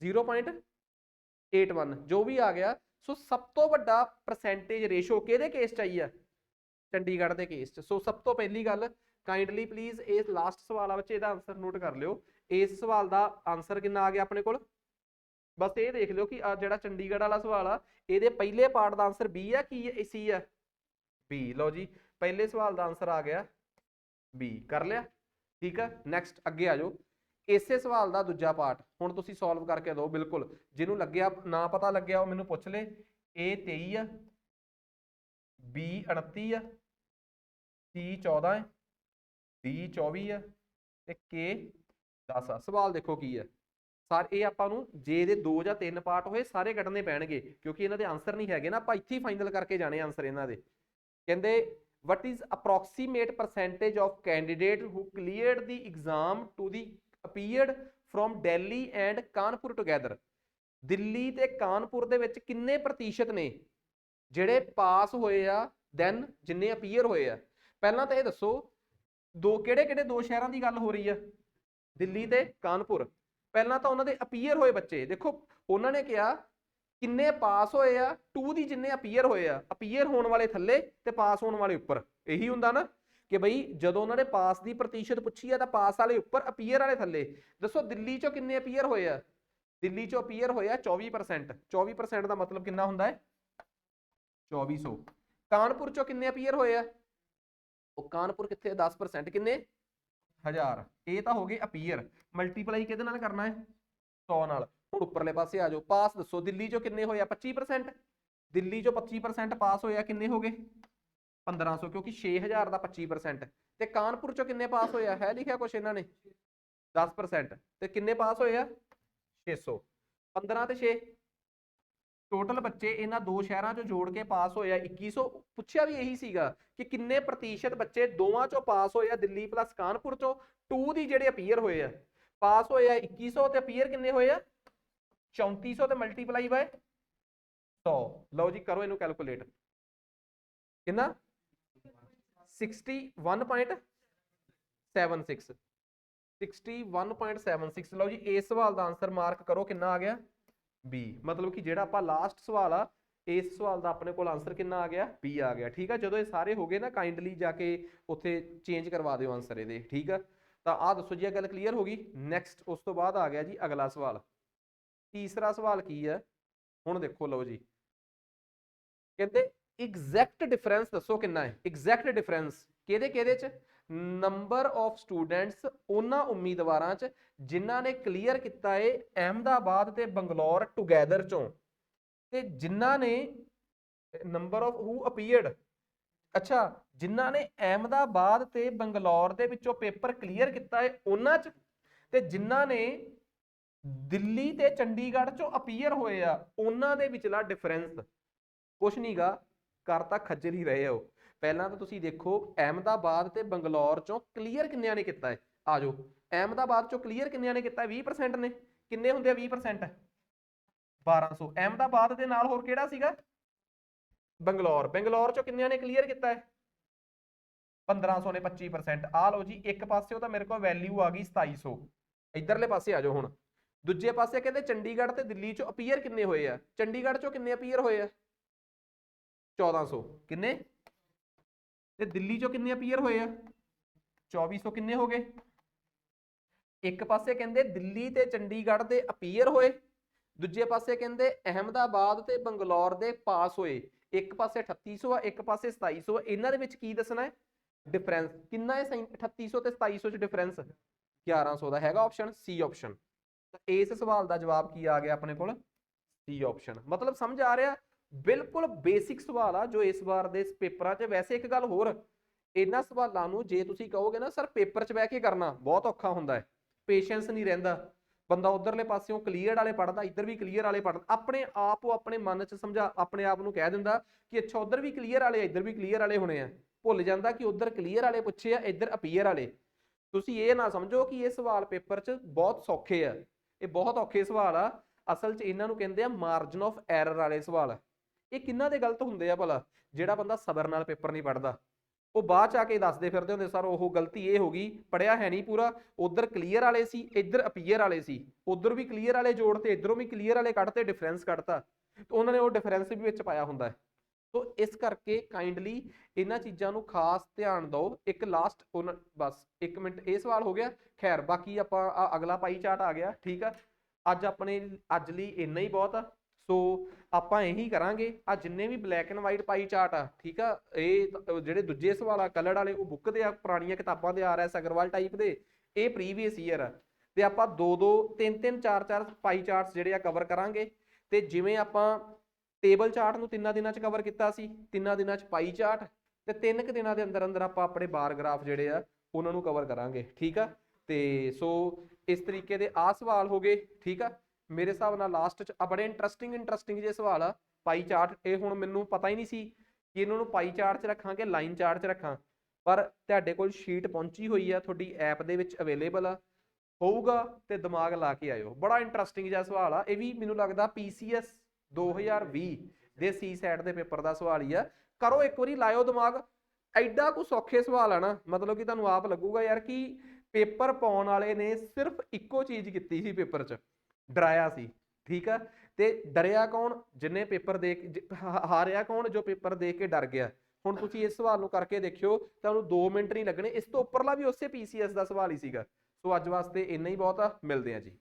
0.81 ਜੋ ਵੀ ਆ ਗਿਆ। ਸੋ ਸਭ ਤੋਂ ਵੱਡਾ ਪਰਸੈਂਟੇਜ ਰੇਸ਼ੋ ਕਿਹਦੇ ਕੇਸ 'ਚ ਆਈ ਆ? ਚੰਡੀਗੜ੍ਹ ਦੇ ਕੇਸ 'ਚ। ਸੋ ਸਭ ਤੋਂ ਪਹਿਲੀ ਗੱਲ, ਕਾਈਂਡਲੀ ਪਲੀਜ਼ ਇਹ ਲਾਸਟ ਸਵਾਲ ਆ ਬੱਚੇ, ਇਹਦਾ ਆਨਸਰ ਨੋਟ ਕਰ ਲਿਓ। ਇਸ ਸਵਾਲ ਦਾ ਆਨਸਰ ਕਿੰਨਾ ਆ ਗਿਆ ਆਪਣੇ ਕੋਲ? ਬਸ ਇਹ ਦੇਖ ਲਿਓ ਕਿ ਆ ਜਿਹੜਾ ਚੰਡੀਗੜ੍ਹ ਵਾਲਾ ਸਵਾਲ ਆ ਇਹਦੇ ਪਹਿਲੇ ਪਾਰਟ ਦਾ ਆਨਸਰ ਬੀ ਆ ਕੀ ਸੀ ਆ? ਬੀ। ਲਓ ਜੀ ਪਹਿਲੇ ਸਵਾਲ ਦਾ ਆਨਸਰ ਆ ਗਿਆ ਬੀ। ਕਰ ਲਿਆ? ਠੀਕ ਆ, ਨੈਕਸਟ ਅੱਗੇ ਆ ਜਾਓ। ਇਸੇ ਸਵਾਲ ਦਾ ਦੂਜਾ ਪਾਰਟ ਹੁਣ ਤੁਸੀਂ ਸੋਲਵ ਕਰਕੇ ਦਿਓ। ਬਿਲਕੁਲ ਜਿਹਨੂੰ ਲੱਗਿਆ ਨਾ ਪਤਾ ਲੱਗਿਆ ਉਹ ਮੈਨੂੰ ਪੁੱਛ ਲੇ। A 23 ਆ, B 29 ਆ, C 14 ਹੈ, D 24 ਆ ਤੇ K 10 ਆ। ਸਵਾਲ ਦੇਖੋ ਕੀ ਆ। ਇਹ ਆਪਾਂ ਨੂੰ ਜੇ ਦੇ 2 ਜਾਂ 3 ਪਾਰਟ ਹੋਏ ਸਾਰੇ ਕੱਢਣੇ ਪੈਣਗੇ, ਕਿਉਂਕਿ ਇਹਨਾਂ ਦੇ ਆਨਸਰ ਨਹੀਂ ਹੈਗੇ ਨਾ। ਆਪਾਂ ਇੱਥੇ ਹੀ ਫਾਈਨਲ ਕਰਕੇ ਜਾਣੇ ਆਨਸਰ ਇਹਨਾਂ ਦੇ। ਕਹਿੰਦੇ what is approximate percentage of candidate who cleared the exam to the appeared from Delhi and Kanpur together? Delhi ਤੇ ਕਾਨਪੁਰ ਦੇ ਵਿੱਚ ਕਿੰਨੇ ਪ੍ਰਤੀਸ਼ਤ ਨੇ ਜਿਹੜੇ ਪਾਸ ਹੋਏ ਆ ਦੈਨ ਜਿੰਨੇ ਅਪੀਅਰ ਹੋਏ ਆ? ਪਹਿਲਾਂ ਤਾਂ ਇਹ ਦੱਸੋ ਕਿਹੜੇ ਦੋ ਸ਼ਹਿਰਾਂ ਦੀ ਗੱਲ ਹੋ ਰਹੀ ਆ? ਦਿੱਲੀ ਤੇ ਕਾਨਪੁਰ। ਪਹਿਲਾਂ ਤਾਂ ਉਹਨਾਂ ਦੇ ਅਪੀਅਰ ਹੋਏ ਬੱਚੇ ਦੇਖੋ। ਉਹਨਾਂ ਨੇ ਕਿਹਾ ਕਿੰਨੇ ਪਾਸ ਹੋਏ ਆ, 2 ਦੀ ਜਿੰਨੇ ਅਪੀਅਰ ਹੋਏ ਆ। ਅਪੀਅਰ ਹੋਣ ਵਾਲੇ ਥੱਲੇ ਤੇ ਪਾਸ ਹੋਣ ਵਾਲੇ ਉੱਪਰ। ਇਹੀ ਹੁੰਦਾ ਨਾ ਕਿ ਬਈ ਜਦੋਂ ਉਹਨਾਂ ਨੇ ਪਾਸ ਦੀ ਪ੍ਰਤੀਸ਼ਤ ਪੁੱਛੀ ਆ ਤਾਂ ਪਾਸ ਵਾਲੇ ਉੱਪਰ, ਅਪੀਅਰ ਵਾਲੇ ਥੱਲੇ। ਦੱਸੋ ਦਿੱਲੀ ਚੋਂ ਕਿੰਨੇ ਅਪੀਅਰ ਹੋਏ ਆ? ਦਿੱਲੀ ਚੋਂ ਅਪੀਅਰ ਹੋਇਆ 24%। 24% ਦਾ ਮਤਲਬ ਕਿੰਨਾ ਹੁੰਦਾ ਹੈ? 2400। ਕਾਨਪੁਰ ਚੋਂ ਕਿੰਨੇ ਅਪੀਅਰ ਹੋਏ ਆ? ਉਹ ਕਾਨਪੁਰ ਕਿੱਥੇ? 10%। ਕਿੰਨੇ? 1000 ਇਹ ਤਾਂ ਹੋ ਗਏ ਅਪੀਅਰ, ਮਲਟੀਪਲਾਈ ਕਿਹਦੇ ਨਾਲ ਕਰਨਾ ਹੈ 100 ਨਾਲ। ਹੁਣ ਉੱਪਰਲੇ ਪਾਸੇ ਆ ਜਾਓ, ਪਾਸ ਦੱਸੋ ਦਿੱਲੀ ਚੋਂ ਕਿੰਨੇ ਹੋਏ ਆ 25%, ਦਿੱਲੀ ਚੋਂ 25% ਪਾਸ ਹੋਇਆ ਕਿੰਨੇ ਹੋ ਗਏ 1500, ਕਿਉਂਕਿ 6000 ਦਾ 25%। ਤੇ ਕਾਨਪੁਰ ਚੋਂ ਕਿੰਨੇ ਪਾਸ ਹੋਇਆ ਹੈ ਲਿਖਿਆ ਕੁਛ ਇਹਨਾਂ ਨੇ 10%, ਤੇ ਕਿੰਨੇ ਪਾਸ ਹੋਏ ਆ 600। 15 ਤੇ 6 ਟੋਟਲ ਬੱਚੇ ਇਹਨਾਂ ਦੋ ਸ਼ਹਿਰਾਂ ਚੋਂ ਜੋੜ ਕੇ ਪਾਸ ਹੋਇਆ 2100। ਪੁੱਛਿਆ ਵੀ ਇਹੀ ਸੀਗਾ ਕਿ ਕਿੰਨੇ ਪ੍ਰਤੀਸ਼ਤ ਬੱਚੇ ਦੋਵਾਂ ਚੋਂ ਪਾਸ ਹੋਏ ਆ, ਦਿੱਲੀ ਪਲੱਸ ਕਾਨਪੁਰ ਚੋਂ 2 ਦੀ ਜਿਹੜੇ ਅਪੀਅਰ ਹੋਏ ਆ, ਪਾਸ ਹੋਏ ਆ 2100 ਤੇ ਅਪੀਅਰ ਕਿੰਨੇ ਹੋਏ ਆ 3400 ਤੇ ਮਲਟੀਪਲਾਈ ਬਾय 100। ਲਓ ਜੀ ਕਰੋ ਇਹਨੂੰ ਕੈਲਕੂਲੇਟ, ਕਿੰਨਾ 61.76 61.76। ਲਓ ਜੀ ਇਸ ਸਵਾਲ ਦਾ ਆਨਸਰ ਮਾਰਕ ਕਰੋ ਕਿੰਨਾ ਆ ਗਿਆ B। ਮਤਲਬ ਕਿ ਜਿਹੜਾ ਆਪਾਂ ਲਾਸਟ ਸਵਾਲ ਆ ਇਸ ਸਵਾਲ ਦਾ ਆਪਣੇ ਕੋਲ ਆਨਸਰ ਕਿੰਨਾ ਆ ਗਿਆ B ਆ ਗਿਆ। ਠੀਕ ਆ, ਜਦੋਂ ਇਹ ਸਾਰੇ ਹੋ ਗਏ ਨਾ ਕਾਈਂਡਲੀ ਜਾ ਕੇ ਉੱਥੇ ਚੇਂਜ ਕਰਵਾ ਦਿਓ ਆਨਸਰ ਇਹਦੇ। ਠੀਕ ਆ, ਤਾਂ ਆਹ ਦੱਸੋ ਜੀ ਇਹ ਗੱਲ ਕਲੀਅਰ ਹੋ ਗਈ। ਨੈਕਸਟ ਉਸ ਤੋਂ ਬਾਅਦ ਆ ਗਿਆ ਜੀ ਅਗਲਾ ਸਵਾਲ। ਤੀਸਰਾ ਸਵਾਲ ਕੀ ਹੈ ਹੁਣ ਦੇਖੋ, ਲਓ ਜੀ ਕਹਿੰਦੇ ਐਗਜ਼ੈਕਟ ਡਿਫਰੈਂਸ ਦੱਸੋ ਕਿੰਨਾ ਹੈ। ਐਗਜ਼ੈਕਟ ਡਿਫਰੈਂਸ ਕਿਹਦੇ ਕਿਹਦੇ ਚ, ਨੰਬਰ ਆਫ ਸਟੂਡੈਂਟਸ ਉਹਨਾਂ ਉਮੀਦਵਾਰਾਂ ਚ ਜਿਨ੍ਹਾਂ ਨੇ ਕਲੀਅਰ ਕੀਤਾ ਹੈ ਅਹਿਮਦਾਬਾਦ ਤੇ ਬੰਗਲੌਰ ਟੁਗੈਦਰ ਚੋਂ, ਤੇ ਜਿਨ੍ਹਾਂ ਨੇ ਨੰਬਰ ਆਫ ਹੂ ਅਪੀਅਰਡ, ਅੱਛਾ ਜਿਨ੍ਹਾਂ ਨੇ ਅਹਿਮਦਾਬਾਦ ਤੇ ਬੰਗਲੌਰ ਦੇ ਵਿੱਚੋਂ ਪੇਪਰ ਕਲੀਅਰ ਕੀਤਾ ਹੈ ਉਹਨਾਂ ਚ, ਤੇ ਜਿਨ੍ਹਾਂ ਨੇ ਦਿੱਲੀ ਤੇ ਚੰਡੀਗੜ੍ਹ ਚੋਂ ਅਪੀਅਰ ਹੋਏ ਆ ਉਹਨਾਂ ਦੇ ਵਿਚਲਾ ਡਿਫਰੈਂਸ। ਕੁਛ ਨਹੀਂਗਾ, ਕਰ ਤਾਂ ਖੱਜਲ ਹੀ ਰਹੇ ਹੋ। ਪਹਿਲਾਂ ਤਾਂ ਤੁਸੀਂ ਦੇਖੋ ਅਹਿਮਦਾਬਾਦ ਤੇ ਬੰਗਲੌਰ ਚੋਂ ਕਲੀਅਰ ਕਿੰਨਿਆਂ ਨੇ ਕੀਤਾ ਹੈ। ਆ ਜਾਓ, ਅਹਿਮਦਾਬਾਦ ਚੋਂ ਕਲੀਅਰ ਕਿੰਨਿਆਂ ਨੇ ਕੀਤਾ 20% ਨੇ। ਕਿੰਨੇ ਹੁੰਦੇ ਆ 20%? 1200। ਅਹਿਮਦਾਬਾਦ ਦੇ ਨਾਲ ਹੋਰ ਕਿਹੜਾ ਸੀਗਾ? ਬੰਗਲੌਰ। ਬੰਗਲੌਰ ਚੋਂ ਕਿੰਨਿਆਂ ਨੇ ਕਲੀਅਰ ਕੀਤਾ ਹੈ? 1500 ਨੇ 25%। ਆ ਲਓ ਜੀ, ਇੱਕ ਪਾਸੇ ਤਾਂ ਮੇਰੇ ਕੋਲ ਵੈਲਿਊ ਆ ਗਈ 2700। ਇਧਰਲੇ ਪਾਸੇ ਆ ਜਾਓ ਹੁਣ, ਦੂਜੇ ਪਾਸੇ ਕਹਿੰਦੇ ਚੰਡੀਗੜ੍ਹ ਤੇ ਦਿੱਲੀ ਚੋਂ ਅਪੀਅਰ ਕਿੰਨੇ ਹੋਏ ਆ। ਚੰਡੀਗੜ੍ਹ ਚੋਂ ਕਿੰਨੇ ਅਪੀਅਰ ਹੋਏ ਆ 1400। ਕਿੰਨੇ? ਤੇ ਦਿੱਲੀ ਚੋਂ ਕਿੰਨੇ ਅਪੀਅਰ ਹੋਏ ਆ 2400। ਕਿੰਨੇ ਹੋ ਗਏ? ਇੱਕ ਪਾਸੇ ਕਹਿੰਦੇ ਦਿੱਲੀ ਤੇ ਚੰਡੀਗੜ੍ਹ ਦੇ ਅਪੀਅਰ ਹੋਏ, ਦੂਜੇ ਪਾਸੇ ਕਹਿੰਦੇ ਅਹਿਮਦਾਬਾਦ ਤੇ ਬੰਗਲੌਰ ਦੇ ਪਾਸ ਹੋਏ। ਇੱਕ ਪਾਸੇ 3800 ਆ, ਇੱਕ ਪਾਸੇ 2700 ਆ। ਇਹਨਾਂ ਦੇ ਵਿੱਚ ਕੀ ਦੱਸਣਾ ਹੈ ਡਿਫਰੈਂਸ ਕਿੰਨਾ ਹੈ? 3800 ਤੇ 2700 ਚ ਡਿਫਰੈਂਸ 1100 ਦਾ ਹੈਗਾ ਆਪਸ਼ਨ ਸੀ ਆਪਸ਼ਨ। ਇਸ ਸਵਾਲ ਦਾ ਜਵਾਬ ਕੀ ਆ ਗਿਆ ਆਪਣੇ ਕੋਲ? ਸੀ ਆਪਸ਼ਨ। ਮਤਲਬ ਸਮਝ ਆ ਰਿਹਾ? ਬਿਲਕੁਲ ਬੇਸਿਕ ਸਵਾਲ ਆ ਜੋ ਇਸ ਵਾਰ ਦੇ ਪੇਪਰਾਂ 'ਚ। ਵੈਸੇ ਇੱਕ ਗੱਲ ਹੋਰ, ਇਹਨਾਂ ਸਵਾਲਾਂ ਨੂੰ ਜੇ ਤੁਸੀਂ ਕਹੋਗੇ ਨਾ ਸਰ ਪੇਪਰ 'ਚ ਬਹਿ ਕੇ ਕਰਨਾ ਬਹੁਤ ਔਖਾ ਹੁੰਦਾ ਹੈ, ਪੇਸ਼ੈਂਸ ਨਹੀਂ ਰਹਿੰਦਾ ਬੰਦਾ। ਉਧਰਲੇ ਪਾਸਿਓਂ ਕਲੀਅਰ ਵਾਲੇ ਪੜ੍ਹਦਾ, ਇੱਧਰ ਵੀ ਕਲੀਅਰ ਵਾਲੇ ਪੜ੍ਹਦਾ, ਆਪਣੇ ਆਪ ਉਹ ਆਪਣੇ ਮਨ 'ਚ ਸਮਝਾ ਆਪਣੇ ਆਪ ਨੂੰ ਕਹਿ ਦਿੰਦਾ ਕਿ ਅੱਛਾ ਉਧਰ ਵੀ ਕਲੀਅਰ ਵਾਲੇ ਇੱਧਰ ਵੀ ਕਲੀਅਰ ਵਾਲੇ ਹੋਣੇ ਆ। ਭੁੱਲ ਜਾਂਦਾ ਕਿ ਉਧਰ ਕਲੀਅਰ ਵਾਲੇ ਪੁੱਛੇ ਆ, ਇੱਧਰ ਅਪੀਅਰ ਵਾਲੇ। ਤੁਸੀਂ ਇਹ ਨਾ ਸਮਝੋ ਕਿ ਇਹ ਸਵਾਲ ਪੇਪਰ 'ਚ ਬਹੁਤ ਸੌਖੇ ਆ, ਇਹ ਬਹੁਤ ਔਖੇ ਸਵਾਲ ਆ। ਅਸਲ 'ਚ ਇਹਨਾਂ ਨੂੰ ਕਹਿੰਦੇ ਆ ਮਾਰਜਨ ਆਫ ਐਰਰ ਵਾਲੇ ਸਵਾਲ। ਇਹ ਕਿੰਨਾ ਦੇ ਗਲਤ ਹੁੰਦੇ ਆ ਭਲਾ? ਜਿਹੜਾ ਬੰਦਾ ਸਬਰ ਨਾਲ ਪੇਪਰ ਨਹੀਂ ਪੜ੍ਹਦਾ, ਉਹ ਬਾਅਦ ਚ ਆ ਕੇ ਦੱਸਦੇ ਫਿਰਦੇ ਹੁੰਦੇ ਸਰ ਉਹ ਗਲਤੀ ਇਹ ਹੋ ਗਈ, ਪੜਿਆ ਹੈ ਨਹੀਂ ਪੂਰਾ, ਉਧਰ ਕਲੀਅਰ ਵਾਲੇ ਸੀ ਇੱਧਰ ਅਪੀਅਰ ਵਾਲੇ ਸੀ, ਉਧਰ ਵੀ ਕਲੀਅਰ ਵਾਲੇ ਜੋੜ ਤੇ ਇੱਧਰੋਂ ਵੀ ਕਲੀਅਰ ਵਾਲੇ ਕੱਢਤੇ, ਡਿਫਰੈਂਸ ਕੱਢਤਾ, ਤੇ ਉਹਨਾਂ ਨੇ ਉਹ ਡਿਫਰੈਂਸ ਵੀ ਵਿੱਚ ਪਾਇਆ ਹੁੰਦਾ ਹੈ। ਸੋ ਇਸ ਕਰਕੇ ਕਾਈਂਡਲੀ ਇਹਨਾਂ ਚੀਜ਼ਾਂ ਨੂੰ ਖਾਸ ਧਿਆਨ ਦਿਓ। ਇੱਕ ਲਾਸਟ ਬਸ 1 ਮਿੰਟ, ਇਹ ਸਵਾਲ ਹੋ ਗਿਆ। ਖੈਰ ਬਾਕੀ ਆਪਾਂ ਅਗਲਾ ਪਾਈ ਚਾਰਟ ਆ ਗਿਆ। ਠੀਕ ਆ, ਅੱਜ ਲਈ ਇੰਨਾ ਹੀ ਬਹੁਤ ਆ। ਸੋ ਆਪਾਂ ਇਹੀ ਕਰਾਂਗੇ, ਆ ਜਿੰਨੇ ਵੀ black and white pie chart ਆ, ਠੀਕ ਆ, ਇਹ ਜਿਹੜੇ ਦੂਜੇ ਸਵਾਲ ਆ ਕਲਰ ਵਾਲੇ ਉਹ ਬੁੱਕ ਦੇ ਆ, ਪੁਰਾਣੀਆਂ ਕਿਤਾਬਾਂ ਦੇ RS ਅਗਰਵਾਲ ਟਾਈਪ ਦੇ, ਇਹ ਪ੍ਰੀਵੀਅਸ ਈਅਰ ਆ। ਤੇ ਆਪਾਂ 2-2 3-3 4-4 ਪਾਈ ਚਾਰਟਸ ਜਿਹੜੇ ਆ ਕਵਰ ਕਰਾਂਗੇ। ਤੇ ਜਿਵੇਂ ਆਪਾਂ ਟੇਬਲ ਚਾਰਟ ਨੂੰ 3 ਦਿਨਾਂ 'ਚ ਕਵਰ ਕੀਤਾ ਸੀ, 3 ਦਿਨਾਂ 'ਚ ਪਾਈ ਚਾਰਟ, ਤੇ 3 ਕੁ ਦਿਨਾਂ ਦੇ ਅੰਦਰ ਅੰਦਰ ਆਪਾਂ ਆਪਣੇ ਬਾਰ ਗ੍ਰਾਫ ਜਿਹੜੇ ਆ ਉਹਨਾਂ ਨੂੰ ਕਵਰ ਕਰਾਂਗੇ। ਠੀਕ ਆ, ਤੇ ਸੋ ਇਸ ਤਰੀਕੇ ਦੇ ਆ ਸਵਾਲ ਹੋ ਗਏ। ਠੀਕ ਆ, ਮੇਰੇ ਹਿਸਾਬ ਨਾਲ ਲਾਸਟ 'ਚ ਬੜੇ ਇੰਟਰਸਟਿੰਗ ਜਿਹੇ ਸਵਾਲ ਆ ਪਾਈ ਚਾਰਟ। ਇਹ ਹੁਣ ਮੈਨੂੰ ਪਤਾ ਹੀ ਨਹੀਂ ਸੀ ਕਿ ਇਹਨਾਂ ਨੂੰ ਪਾਈ ਚਾਰਟ 'ਚ ਰੱਖਾਂ ਕਿ ਲਾਈਨ ਚਾਰਟ 'ਚ ਰੱਖਾਂ, ਪਰ ਤੁਹਾਡੇ ਕੋਲ ਸ਼ੀਟ ਪਹੁੰਚੀ ਹੋਈ ਆ, ਤੁਹਾਡੀ ਐਪ ਦੇ ਵਿੱਚ ਅਵੇਲੇਬਲ ਆ, ਹੋਊਗਾ ਤੇ ਦਿਮਾਗ ਲਾ ਕੇ ਆਇਓ। ਬੜਾ ਇੰਟਰਸਟਿੰਗ ਜਿਹਾ ਸਵਾਲ ਆ ਇਹ ਵੀ, ਮੈਨੂੰ ਲੱਗਦਾ PCS 2020 ਦੇ ਸੀ ਸੈਟ ਦੇ ਪੇਪਰ ਦਾ ਸਵਾਲ ਹੀ ਆ। ਕਰੋ ਇੱਕ ਵਾਰੀ, ਲਾਇਓ ਦਿਮਾਗ। ਐਡਾ ਕੁ ਸੌਖੇ ਸਵਾਲ ਆ ਨਾ, ਮਤਲਬ ਕਿ ਤੁਹਾਨੂੰ ਆਪ ਲੱਗੂਗਾ ਯਾਰ ਕਿ ਪੇਪਰ ਪਾਉਣ ਵਾਲੇ ਨੇ ਸਿਰਫ ਇੱਕੋ ਚੀਜ਼ ਕੀਤੀ ਸੀ ਪੇਪਰ 'ਚ, ਡਰਾਇਆ ਸੀ। ਠੀਕ ਆ, ਤੇ ਡਰਿਆ ਕੌਣ? ਜਿੰਨੇ ਪੇਪਰ ਦੇ ਕੇ ਹਾਰਿਆ ਕੌਣ? ਜੋ ਪੇਪਰ ਦੇ ਕੇ ਡਰ ਗਿਆ। ਹੁਣ ਤੁਸੀਂ ਇਸ ਸਵਾਲ ਨੂੰ ਕਰਕੇ ਦੇਖਿਓ, ਤੁਹਾਨੂੰ 2 ਮਿੰਟ ਨਹੀਂ ਲੱਗਣੇ। ਇਸ ਤੋਂ ਉੱਪਰਲਾ ਵੀ ਉਸੇ PCS ਦਾ ਸਵਾਲ ਹੀ ਸੀਗਾ। ਸੋ ਅੱਜ ਵਾਸਤੇ ਇੰਨਾ ਹੀ ਬਹੁਤ ਆ, ਮਿਲਦੇ ਆ ਜੀ।